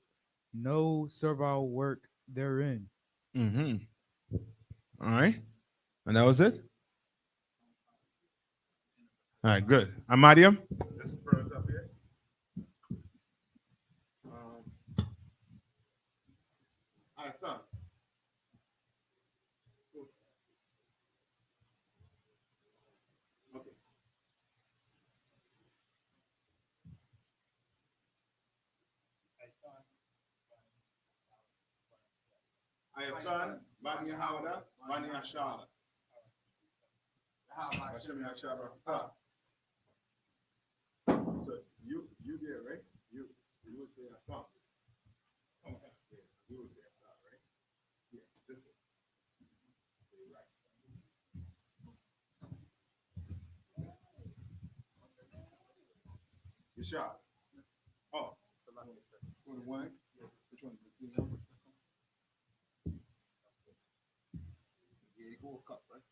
no servile work therein. All right. And that was it? All right, good. Amadium? Ayatan, Bani Hawada, Bani Ashala. So you there, right? You would say Ashan. You would say Ashan, right? Yeah, this is right. Yashar. Oh, 21. Which one? Yeah, you go a cup, right?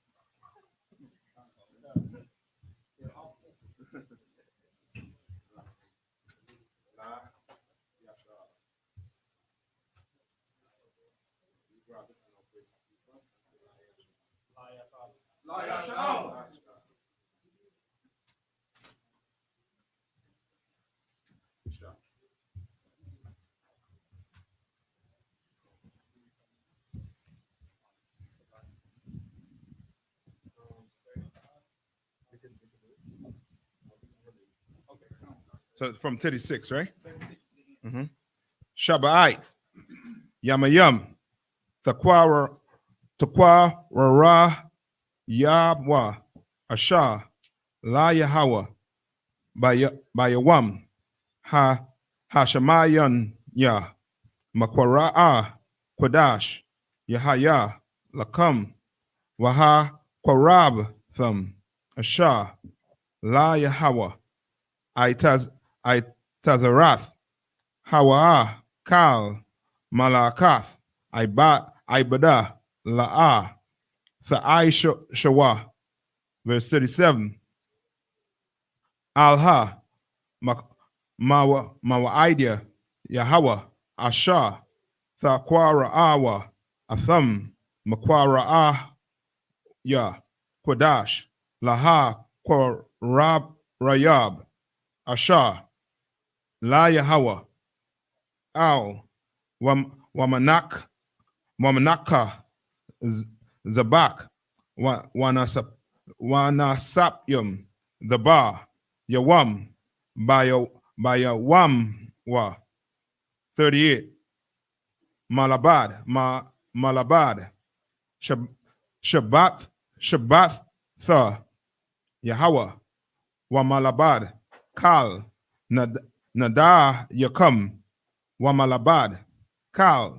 So from 36, right? Shabbat, Yamayam, Taqwa Rara Yabwa, Asha, La Yahawa, Bayawam, Hashamayan Ya, Makwara'a, Kodash, Yahaya, Lakam, Waha Kwarab Thum, Asha, La Yahawa, Itazarath, Hawa, Kal, Malakath, Ibada, La'ah, Tha'ai Shawa, verse 37. Alha, Mawaidia, Yahweh, Asha, Thaquara Awa, Atham, Maquara Ah, Ya, Quadash, Laha, Quarab Rayab, Asha, La Yahweh, Al, Wamanaka, Zabak, Wanasapyum, the Ba, Yawam, Bayawam wa 38. Malabad, Malabad, Shabbath, Tha, Yahweh, wa Malabad, Kal, Nada Yakum, wa Malabad, Kal,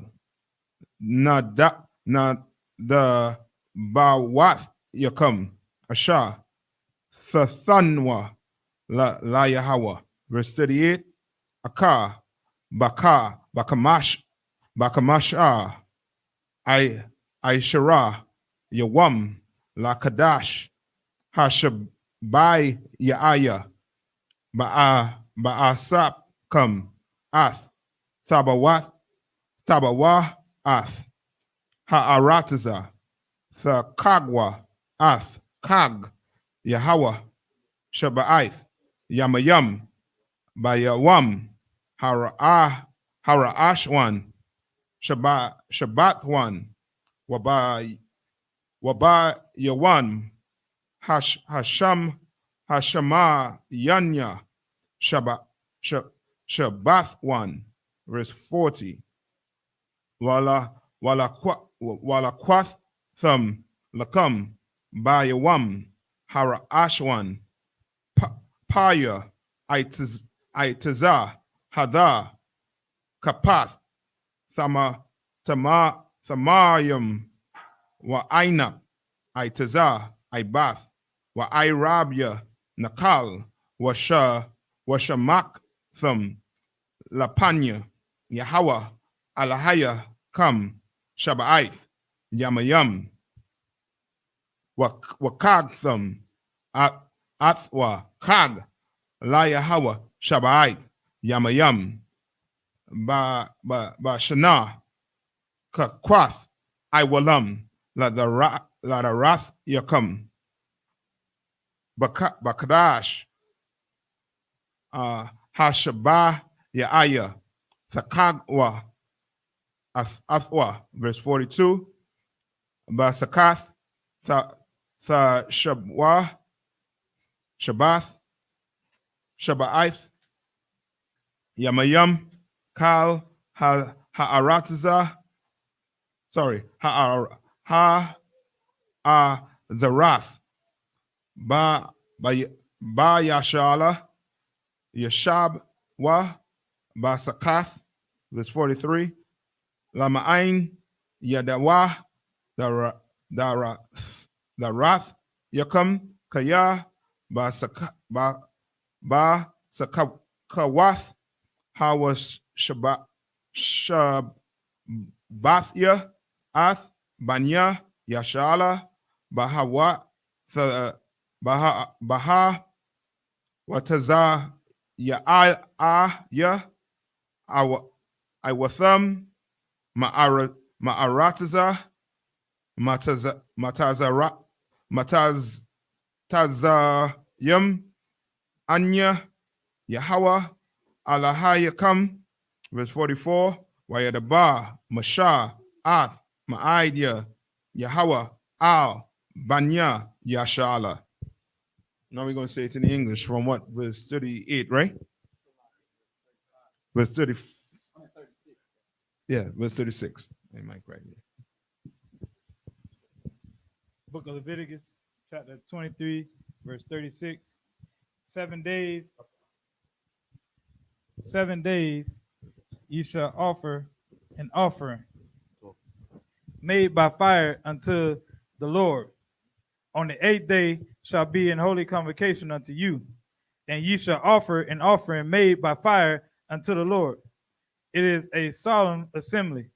Nada, the Bawath Yakum, Asha, Thathanwa, La Yahweh, verse 38, Akar, Bakamash, Shara, Yawam, La Kadash, Hashabai Yaaya, Ba'asap Kam, Ath, Tabawah, Ath, Ha'arataza, Thakagwa, Ath, Kag, Yahweh, Shaba'ith, Yamayam, Bayawam, Hara'ash one, Shabbat one, Waba Yawan, Hashama Yanya, Shabbath one, verse 40. Wala Kwath Thum Lakam, Bayawam, Hara'ash one, Paya, Aitazah, Hadar, Kapath, Thamayam, wa Aina, Aitazah, Ibath, wa Irabia, Nakal, wa Shamak, Thum, Lapanya, Yahweh, Alahaya, Kam, Shaba'ith, Yamayam, wa Kag, Thum, Athwa, Kag, La Yahweh, Shaba'ith, Yamayam, Ba Shana, Kwath, Iwalam, La the Wrath Yakum, Bakadash, Hashabah Yaaya, Thakagwa, Athwa, verse 42, Basakath, Shabwa, Shabbath, Shaba'ith, Yamayam, Kal, Ha'arataza, Zarath, Ba Yashala, Yashab wa Basakath, verse 43, Lama'ain, Yadawa, the Wrath, Yakum, Kaya, Sakakawath, Hawas Shabathya, Ath, Banya, Yashala, Baha, Wataza, Ya, Iwatham, Ma'arataza, Matazayam, Anya, Yahweh, Alahayakam, verse 44, Wayadaba, Mashah, Ath, Ma'idya, Yahweh, Al, Banya, Yashala. Now we're going to say it in English from what? Verse 38, right? Verse 30. Yeah, verse 36. Hey, Mike, right here. Book of Leviticus, chapter 23, verse 36. 7 days you shall offer an offering made by fire unto the Lord. On the 8th day shall be an holy convocation unto you, and you shall offer an offering made by fire unto the Lord. It is a solemn assembly.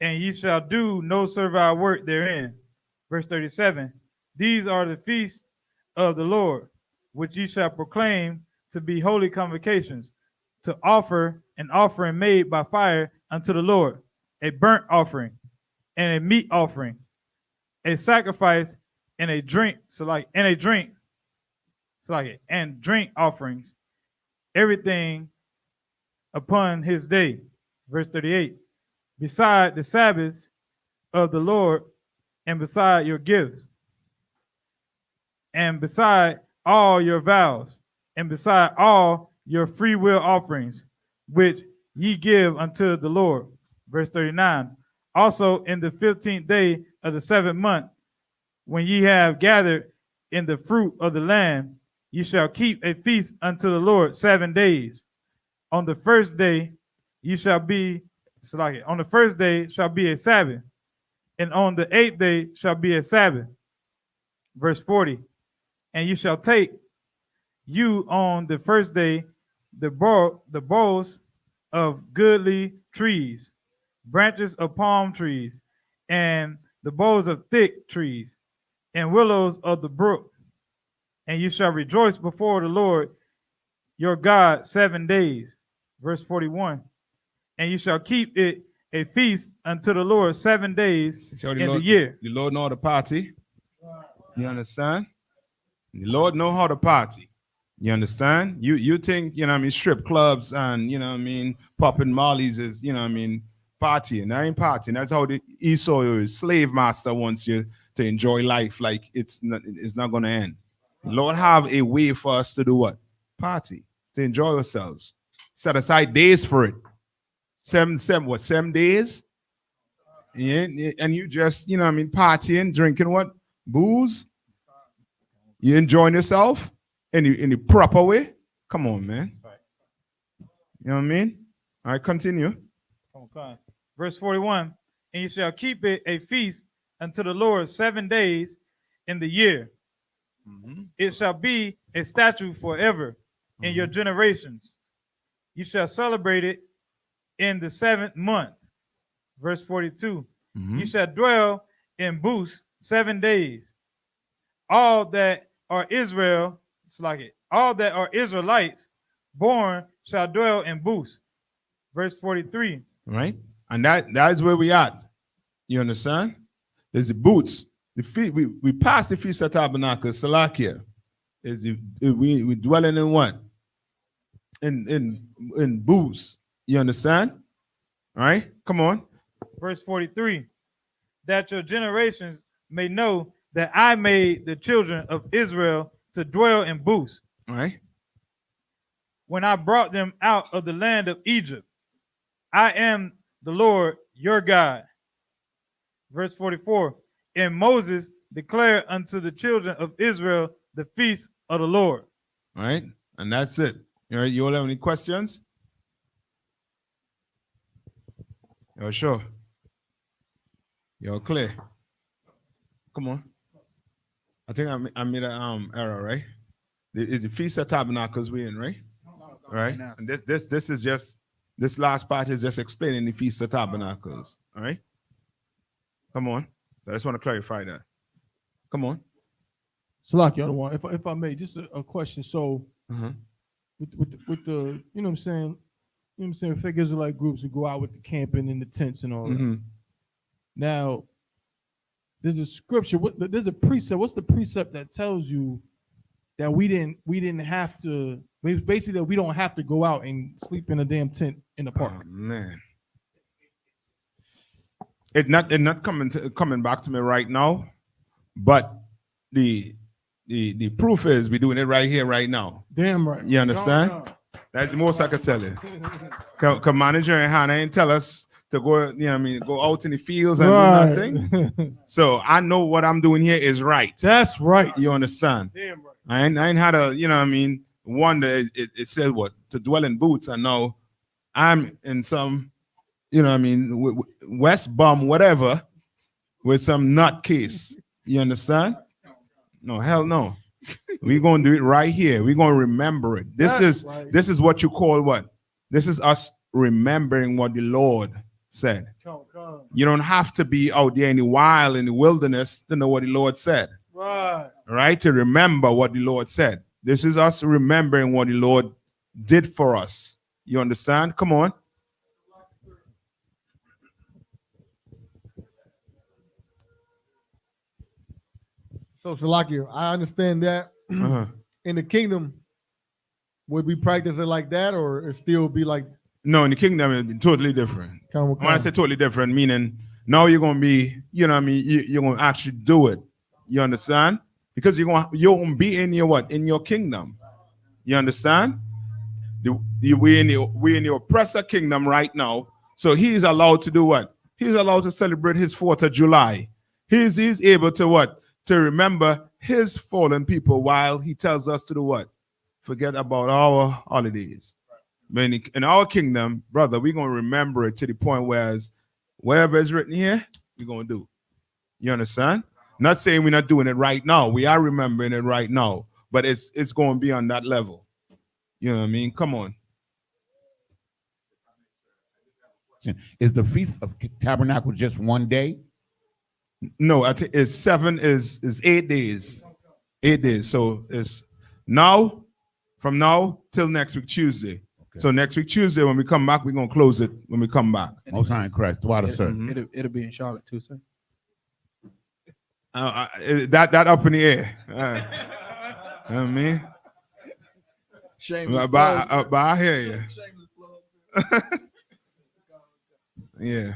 and ye shall do no servile work therein. Verse 37. These are the feasts of the Lord, which ye shall proclaim to be holy convocations, to offer an offering made by fire unto the Lord, a burnt offering and a meat offering, a sacrifice and a drink, and drink offerings, everything upon his day. Verse 38. Beside the Sabbaths of the Lord, and beside your gifts, and beside all your vows, and beside all your free will offerings, which ye give unto the Lord. Verse 39. Also in the 15th day of the 7th month, when ye have gathered in the fruit of the land, ye shall keep a feast unto the Lord 7 days. On the first day ye shall be, on the first day shall be a Sabbath, and on the 8th day shall be a Sabbath. Verse 40. And you shall take you on the first day the boughs of goodly trees, branches of palm trees, and the boughs of thick trees, and willows of the brook. And you shall rejoice before the Lord your God 7 days. Verse 41. And you shall keep it a feast unto the Lord 7 days So in Lord, the year. The Lord know the party. You understand? The Lord know how to party. You understand? You think, you know what I mean, strip clubs and, you know what I mean, popping mollies is, you know what I mean, partying. That ain't partying. That's how the Esau slave master wants you to enjoy life like it's not going to end. The Lord have a way for us to do what? Party. To enjoy ourselves. Set aside days for it. 7 days? Yeah, and you just, you know what I mean, partying, drinking what? Booze? You enjoying yourself in the proper way? Come on, man. You know what I mean? All right, continue. Okay. Verse 41. And you shall keep it a feast unto the Lord 7 days in the year. It shall be a statute forever in your generations. You shall celebrate it in the 7th month. Verse 42. You shall dwell in booths 7 days. All that are Israel, all that are Israelites born shall dwell in booths. Verse 43. Right? And that is where we at. You understand? There's the booths. The feast, we passed the Feast of Tabernacles, Salakia. We dwelling in what? In booths. You understand? All right? Come on. Verse 43. That your generations may know that I made the children of Israel to dwell in booths. All right. When I brought them out of the land of Egypt, I am the Lord your God. Verse 44. And Moses declared unto the children of Israel the feast of the Lord. All right. And that's it. All right. You all have any questions? You're sure? You're clear? Come on. I think I made an error, right? It's the Feast of Tabernacles we're in, right? Right. And this is just, this last part is just explaining the Feast of Tabernacles. All right. Come on. I just want to clarify that. Come on. Salaki, if I may, just a question. So, with the, you know what I'm saying, fake Israelite groups who go out with the camping and the tents and all that. Now, there's a scripture. There's a precept. What's the precept that tells you that we didn't have to? Basically, that we don't have to go out and sleep in a damn tent in the park. Oh, man, it not coming back to me right now, but the proof is we're doing it right here, right now. Damn right. You understand? That's the most I can tell you. Cause manager and Hannah ain't tell us to go, you know what I mean, go out in the fields and do nothing. So I know what I'm doing here is right. That's right. You understand? Damn right. I ain't had a, you know what I mean, wonder it said what? To dwell in boots. And now I'm in some, you know what I mean, West Bum, whatever, with some nutcase. You understand? No, hell no. We're gonna do it right here. We're gonna remember it. This is what you call what? This is us remembering what the Lord said. You don't have to be out there in the wild, in the wilderness to know what the Lord said. Right. Right? To remember what the Lord said. This is us remembering what the Lord did for us. You understand? Come on. So, Salakia, I understand that. In the kingdom, would we practice it like that, or it still be like? No, in the kingdom, it's totally different. When I say totally different, meaning now you're going to be, you know what I mean, you're going to actually do it. You understand? Because you're going to be in your what? In your kingdom. You understand? We're in the oppressor kingdom right now. So he's allowed to do what? He's allowed to celebrate his 4th of July. He's able to what? To remember his fallen people while he tells us to do what? Forget about our holidays. But in our kingdom, brother, we're going to remember it to the point where wherever it's written here, we're going to do. You understand? Not saying we're not doing it right now. We are remembering it right now. But it's going to be on that level. You know what I mean? Come on. Is the Feast of Tabernacle just one day? No, I think it's 8 days. 8 days. So it's from now till next week Tuesday. Okay. So next week Tuesday when we come back, we're gonna close it when we come back. Most High in Christ. Water, sir. It'll be in Charlotte too, sir. That up in the air. You know what I mean? Shameless but plug. I hear you.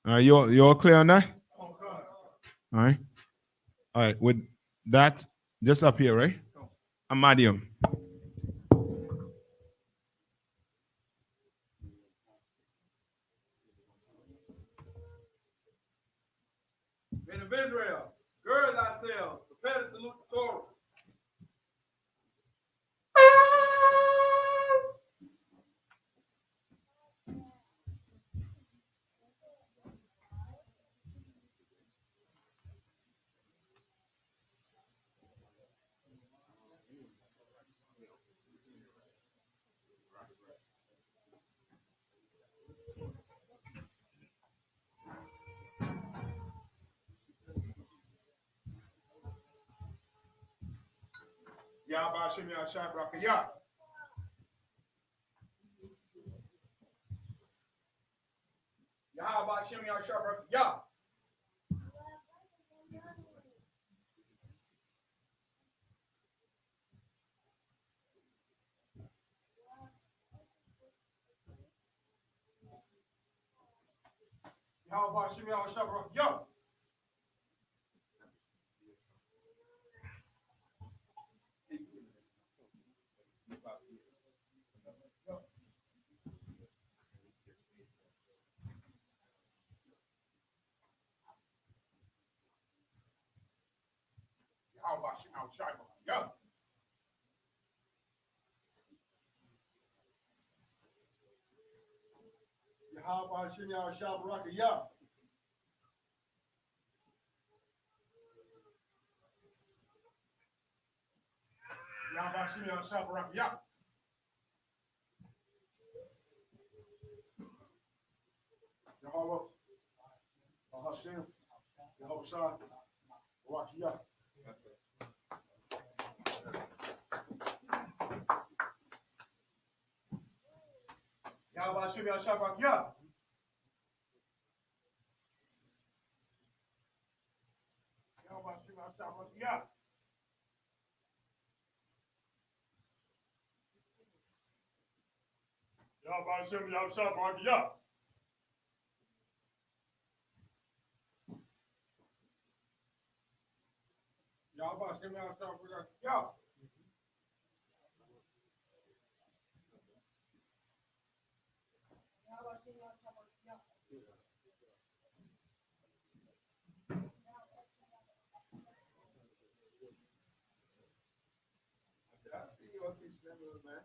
Yeah. You all clear on that? All right. All right. With that, just up here, right? Amadium. Men of Israel, gird thyself, prepare to salute the Torah. Yahba Shem Yahshua Barakayah. Yahba Shem Yahshua Barakayah. Yahba Shem Yahshua Barakayah. Yahweh Hashem Yahshua Barakayah. Yahweh Hashem Yahshua Barakayah. Yahweh Hashem Yahshua Barakayah. Yahweh Hashem Yahshua Barakayah. Yahweh Hashem Yahshua Barakayah. Yahweh Hashem Yahshua Barakayah. Yahweh Hashem Yahshua Barakayah. I see you on teach them, man.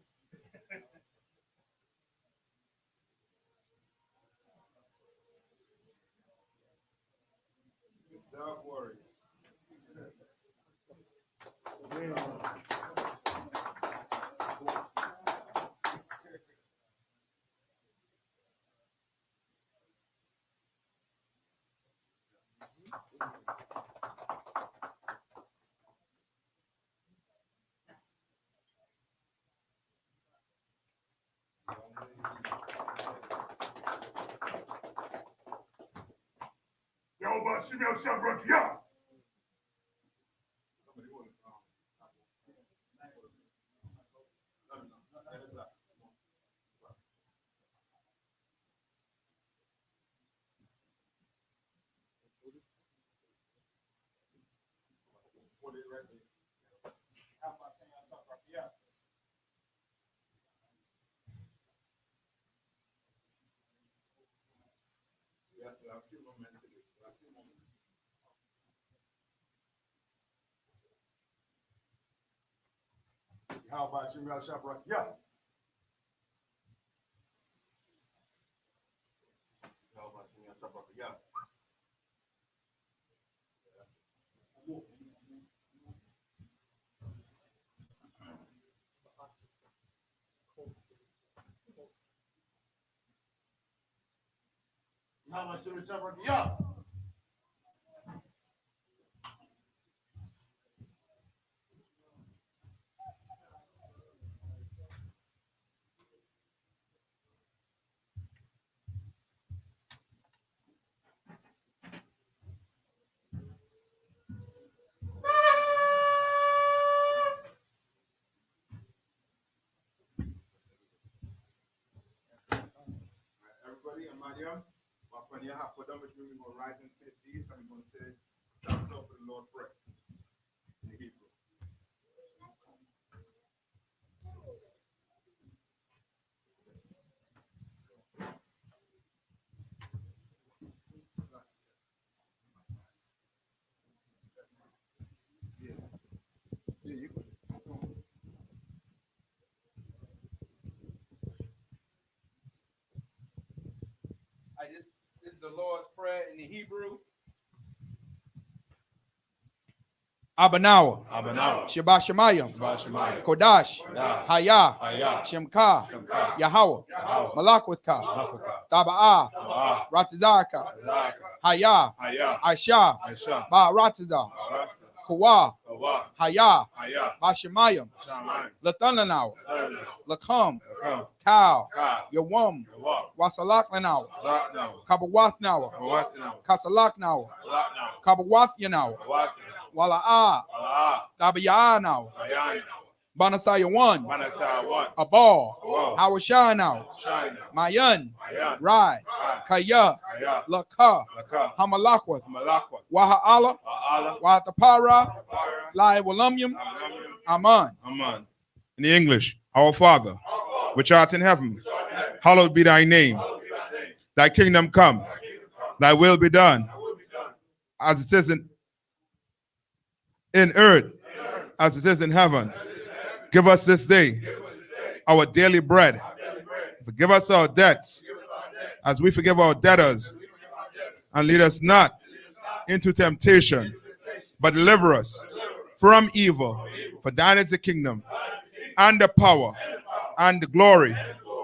Don't worry. How about you, yeah. Yeah. Everybody, I'm Mariam. When you have put them, we're going to rise and face these, and we're going to say, "Thank God for the Lord pray." In the Hebrew. This is the Lord's Prayer in the Hebrew. Abanawa, Shabbat Shemayim, Kodash, Haya, Shemka, Yahweh, Malakwithka, Taba'ah, Ratizaka, Haya, Aisha, Ba Ratiza, Kawa, Haya, Ba Shemayim, Lathananaw, Lakam, Cow, Yawam, Wasalaknanaw, Kabawathnaw, Kasalaknaw, Kabawathanaw, Wala'ah, Tabayanaw, Banasaya 1, Abal, Hawashanaw, Mayan, Rai, Kaya, Laka, Hamalakwith, Waha'ala, Wahatapara, Lai Walumyum, Aman. Amen. In the English, our Father, which art in heaven, hallowed be thy name. Thy kingdom come, thy will be done, as it is in earth, as it is in heaven. Give us this day our daily bread. Forgive us our debts, as we forgive our debtors. And lead us not into temptation, but deliver us from evil. For thine is the kingdom, and the power, and the glory,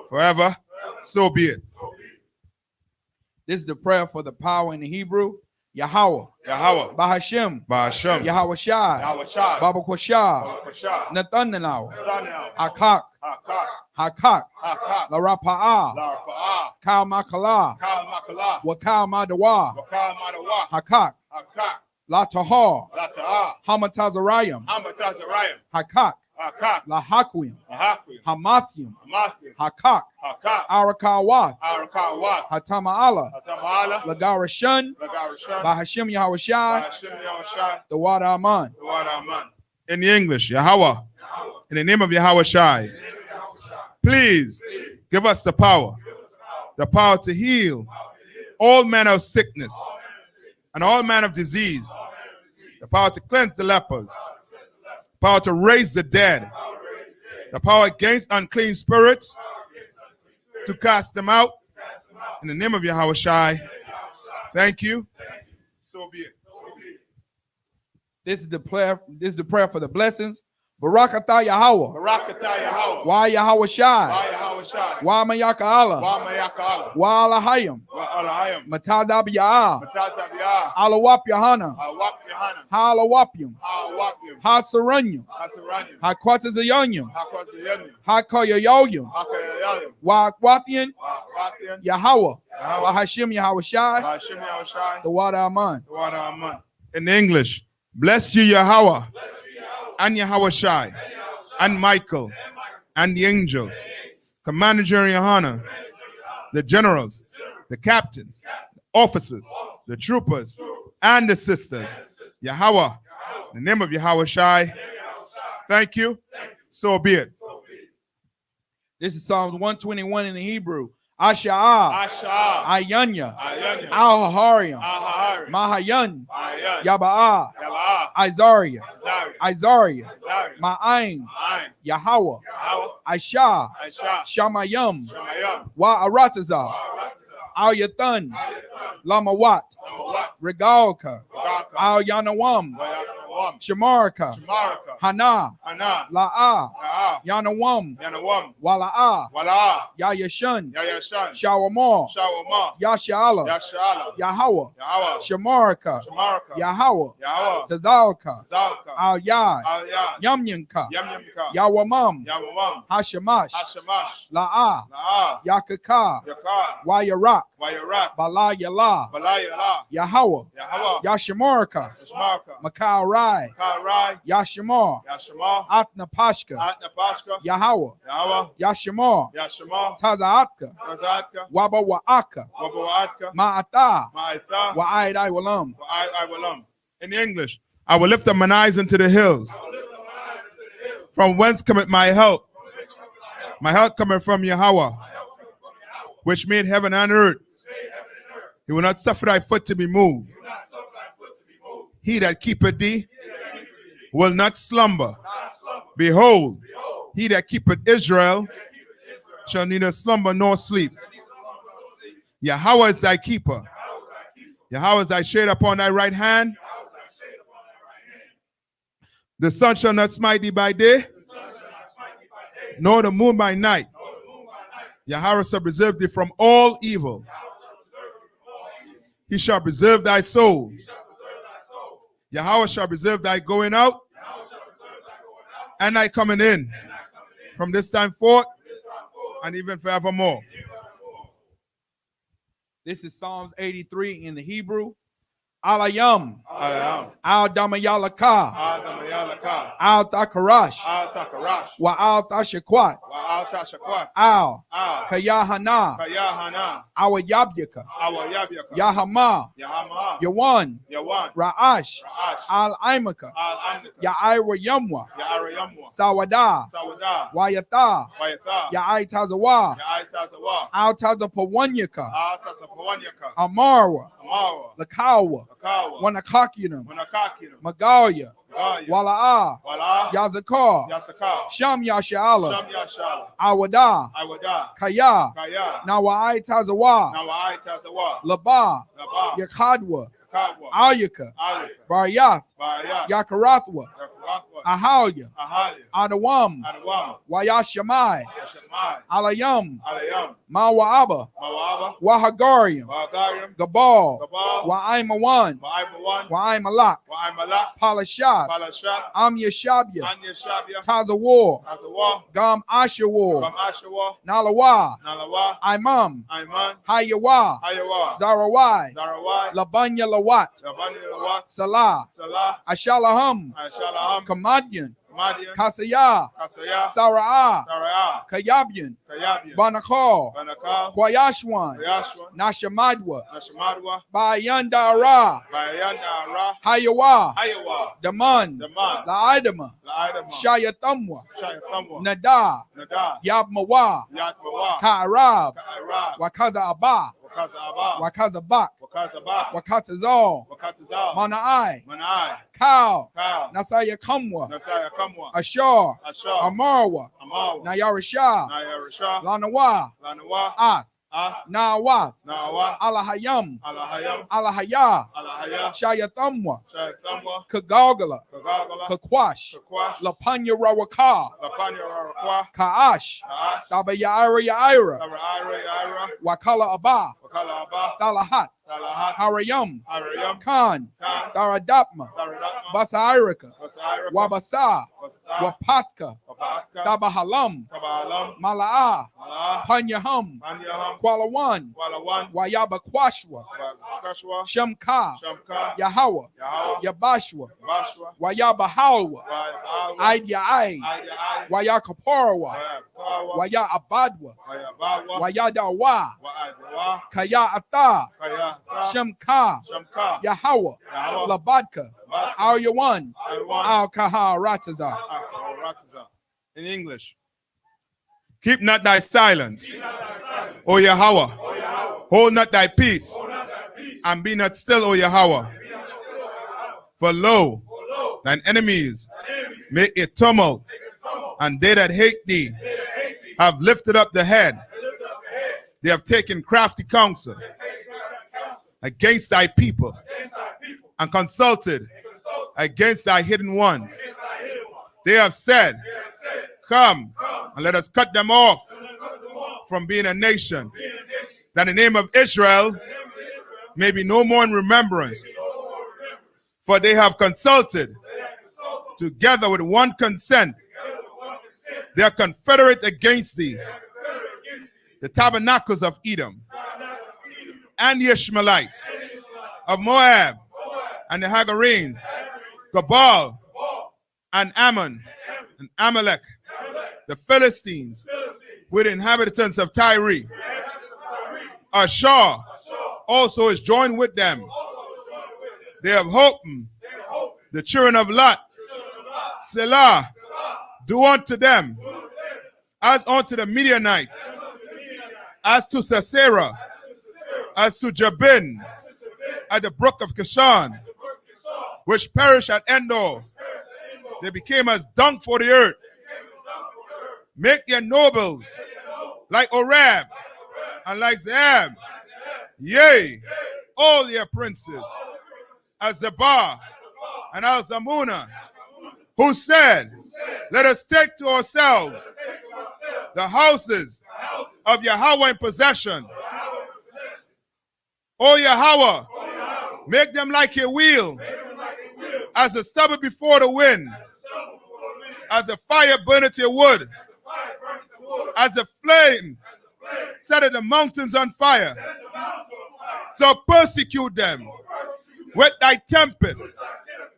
forever. So be it. This is the prayer for the power in the Hebrew. Yahweh, Bahashem, Yahweh Shai, Baba Kwashah, Nathanaw, Hakak, Larapa'ah, Kal Makala, Wakal Madawa, Hakak, Latahar, Hamatazarayim, Hakak, Lahakwim, Hamathium, Hakak, Arakawath, Hatama'ala, Lagarashun, Bahashim Yahushai, the water Aman. In the English, Yahweh, in the name of Yahweh Shai, please give us the power to heal all manner of sickness and all manner of disease, the power to cleanse the lepers, power to raise the dead, the power against unclean spirits, to cast them out. In the name of Yahweh Shai, thank you. So be it. This is the prayer for the blessings. Barakatah Yahweh. Wa Yahweh Shai. Wa Mayaka Allah. Wa Alahayim. Matazab Ya'ah. Alawap Yahana. Ha Alawapyum. Ha Saranyum. Ha Quatazayanyum. Ha Koyoyoyum. Wa Akwathian. Yahweh. Wahashim Yahawashi. Bahashim Yahawashi. The water Aman. The water Aman. In English, bless you Yahweh and Yahawashi and Michael and the angels, Commander in Yohana, the generals, the captains, the officers, the troopers, and the sisters. Yahweh, in the name of Yahawashi. Thank you. So be it. This is Psalms 121 in the Hebrew. Asha'ah, Ayanya, Al-Hahariam, Mahayan, Yaba'ah, Isariah, Ma'ain, Yahweh, Aisha, Shamayam, Wa'aratazah, Al-Yathan, Lamawat, Regalka, Al-Yanawam, Shamarka, Hana, La'ah, Yanawam, Wala'ah, Yayashan, Shawamar, Yashala, Yahweh, Shamarka, Yahweh, Tazalka, Al-Yad, Yamyanka, Yawamam, Hashamash, La'ah, Yakaka, Wayarak, Bala Yala, Yahweh, Yashamarka, Makau Rai, Yashamar, Atna Pashka, Yahweh, Yashamar, Tazaatka, Waba Wa'aka, Ma'ata, Wa'aidai Walam. In English, I will lift up mine eyes into the hills. From whence cometh my help? My help cometh from Yahweh, which made heaven and earth. He will not suffer thy foot to be moved. He that keepeth thee will not slumber. Behold, he that keepeth Israel shall neither slumber nor sleep. Yahweh is thy keeper. Yahweh is thy shade upon thy right hand. The sun shall not smite thee by day, nor the moon by night. Yahweh shall preserve thee from all evil. He shall preserve thy soul. Yahweh shall preserve thy going out and thy coming in from this time forth and even forevermore. This is Psalms 83 in the Hebrew. Alayam, Al Damayalaka, Al Takarash, Wa Al Tashakwat, Al Kayahana, Awa Yabyaka, Yahama, Yawan, Ra'ash, Al Imaka, Ya'ira Yamwa, Sawada, Wayata, Ya'i Tazawa, Al Tazapawanyaka, Amara, Lakawa, Wanakakinum, Magalia, Wala'ah, Yazakar, Sham Yashala, Awada, Kaya, Nawa'ai Tazawa, Laba, Yakadwa, Ayaka, Baryath, Yakarathwa, Ahalia, Adawam, Wayashamai, Alayam, Mawa'aba, Wahagarium, Gabal, Wa'aimawan, Wa'aimalak, Palashad, Am Yashabya, Tazawar, Gam Ashawar, Nalawa, Imam, Hayawa, Zarawai, Labanya Lawat, Salah, Ashalaham, Kamadian, Kasaya, Sara'ah, Kayabyan, Banakal, Kwayashwan, Nashamadwa, Bayandara, Hayawa, Daman, La'idama, Shayatamwa, Nada, Yabmawa, Ka'arab, Wakaza Abba, Wakaza Bak, Wakatazal, Mana'ai, Kal, Nasaya Kamwa, Ashar, Amarwa, Nayarisha, Lanawa, Ath, Nawath, Alahayam, Alahaya, Shayatamwa, Kagagala, Kakwash, Lapanya Rawaka, Kaash, Tabayaira Yaira, Wakala Abba, Dalahat, Harayam, Khan, Daradapma, Basairika, Wabasa, Wapatka, Tabahalam, Malaa, Panyaham, Kualawan, Wayaba Kwashwa, Shamka, Yahweh, Yabashwa, Wayaba Halwa, Idya Ai, Wayakaparwa, Waya Abadwa, Wayadawa, Kaya Ata, Shamka, Yahweh, Labadka, Al Yawan, Al Kaha Ratazar. In English. Keep not thy silence, O Yahweh. Hold not thy peace, and be not still, O Yahweh. For lo, thine enemies make a tumult, and they that hate thee have lifted up the head. They have taken crafty counsel against thy people, and consulted against thy hidden ones. They have said, come, and let us cut them off from being a nation, that the name of Israel may be no more in remembrance. For they have consulted together with one consent. They are confederate against thee, the Tabernacles of Edom, and the Ishmaelites of Moab, and the Hagarenes, Gabal, and Ammon, and Amalek, the Philistines, with the inhabitants of Tyre. Ashur also is joined with them. They have holpen the children of Lot. Selah, do unto them as unto the Midianites, as to Sisera, as to Jabin, at the brook of Kishon, which perished at Endor. They became as dung for the earth. Make their nobles like Orab and like Zeb. Yea, all their princes, as Zebah and Al-Zamuna, who said, let us take to ourselves the houses of Yahweh in possession. O Yahweh, make them like a wheel, as the stubble before the wind, as the fire burneth your wood, as the flame set the mountains on fire. So persecute them with thy tempest,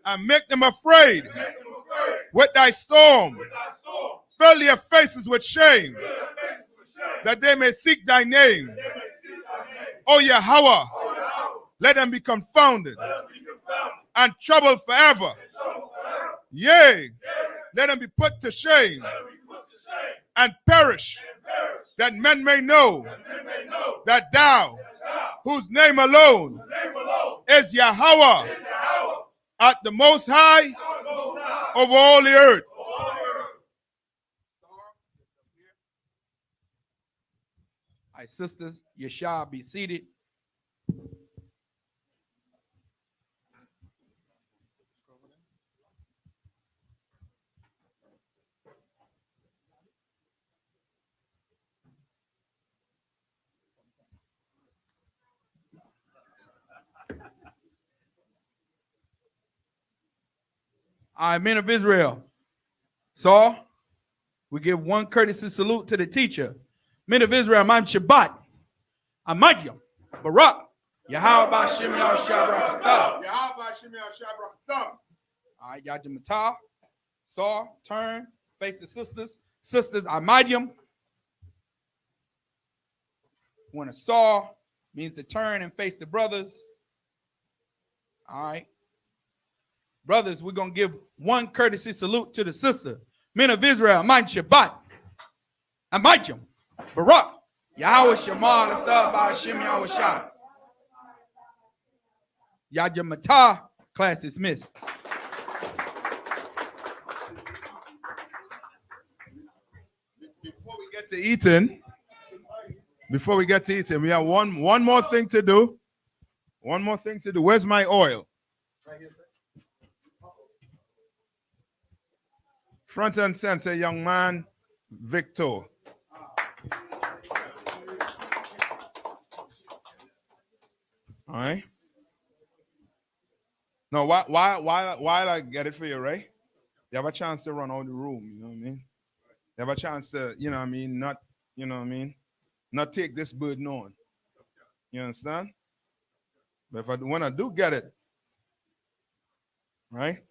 and make them afraid with thy storm. Fill their faces with shame, that they may seek thy name. O Yahweh, let them be confounded and troubled forever. Yea, let them be put to shame and perish, that men may know that thou, whose name alone is Yahweh, art the most high over all the earth. All right, sisters, you shall be seated. All right, men of Israel. So, we give one courtesy salute to the teacher. Men of Israel, I'm Shabbat, Amadyam, Barak, Yahweh Ba'Shem Yahweh All right, Yajamatah, Saw, turn, face the sisters. Sisters, Amadyam. When a saw means to turn and face the brothers. All right. Brothers, we're going to give one courtesy salute to the sister. Men of Israel, Aman Shabbat, Amadyam, Barak, Yahweh Shema, Leftab Ba'Shem Yahweh Shah. Yajamatah, class dismissed. Before we get to eating, we have one more thing to do. One more thing to do. Where's my oil? Front and center, young man, Victor. All right. No, while I get it for you, Ray. You have a chance to run out of the room, you know what I mean? You have a chance to, you know what I mean, not, you know what I mean, not take this burden on. You understand? But when I do get it, right?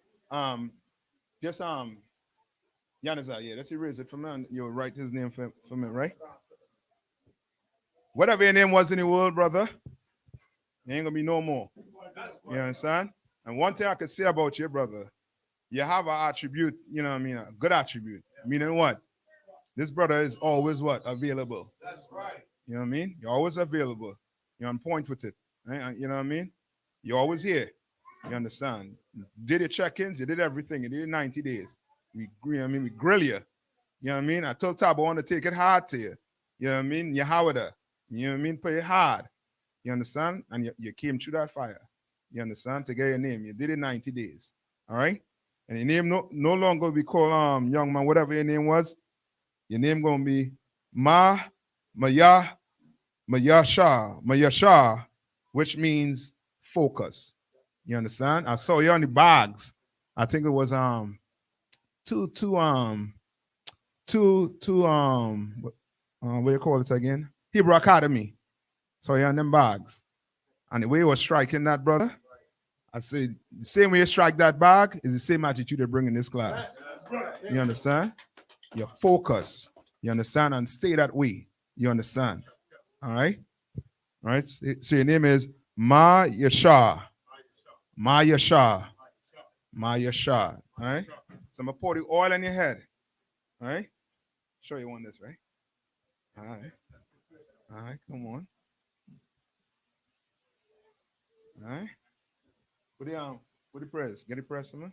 Just Yanazar, yeah, let's erase it for me. You'll write his name for me, right? Whatever your name was in the world, brother, there ain't gonna be no more. You understand? And one thing I could say about you, brother, you have an attribute, you know what I mean, a good attribute. Meaning what? This brother is always what? Available. That's right. You know what I mean? You're always available. You're on point with it. Right? You know what I mean? You're always here. You understand? Did your check-ins, you did everything. You did it 90 days. We grill you. You know what I mean? I told Tab I want to take it hard to you. You know what I mean? You Howard. You know what I mean? Play it hard. You understand? And you came through that fire. You understand? To get your name. You did it 90 days. All right? And your name no longer will be called young man, whatever your name was. Your name gonna be Mayasha, which means focus. You understand? I saw you on the bags. I think it was what do you call it again? Hebrew Academy. So you're on them bags. And the way you were striking that, brother, I said, the same way you strike that bag is the same attitude they bring in this class. You understand? Your focus. You understand? And stay that way. You understand? All right? All right? So your name is Mayasha. Mayasha. Mayasha. All right? So I'm going to pour the oil on your head. All right? Show you one this, right? All right. All right, come on. All right. With the press. Get the press, man.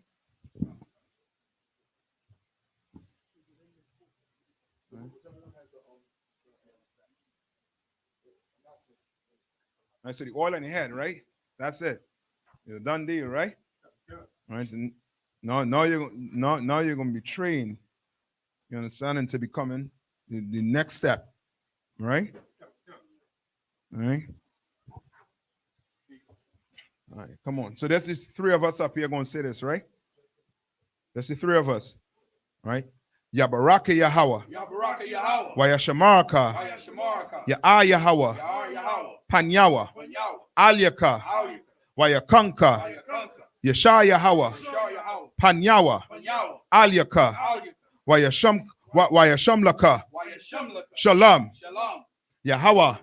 All right, so the oil on your head, right? That's it. It's a done deal, right? All right. Now you're gonna be trained. You understand? Into becoming the next step. Right? All right. All right, come on. So there's these three of us up here going to say this, right? That's the three of us, right? Yabaraka Yahweh. Yabaraka Yahweh. Wayashamaraka. Ya Yahweh. Panyawa. Alyaka. Wayakanka. Yasha Yahweh. Panyawa. Alyaka. Wayashamlaka. Shalom. Yahweh.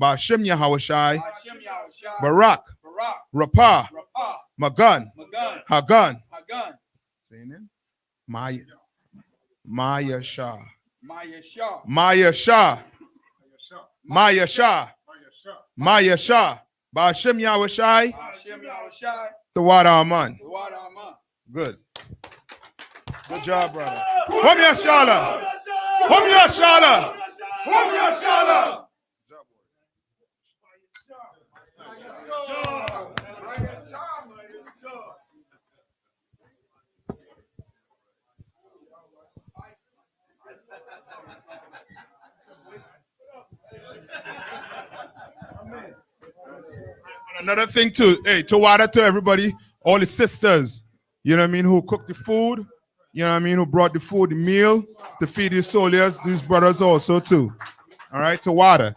Bashim Yahweh Shai. Barak. Rapah. Magan. Hagan. Say your name. Mayasha. Mayasha. Mayasha. Mayasha. Bashim Yahweh Shai. The water Aman. Good. Good job, brother. Hom Yashala. Hom Yashala. Hom Yashala. Another thing too, hey, to water to everybody, all the sisters, you know what I mean, who cooked the food, you know what I mean, who brought the food, the meal to feed these soldiers, these brothers also too. All right, to water.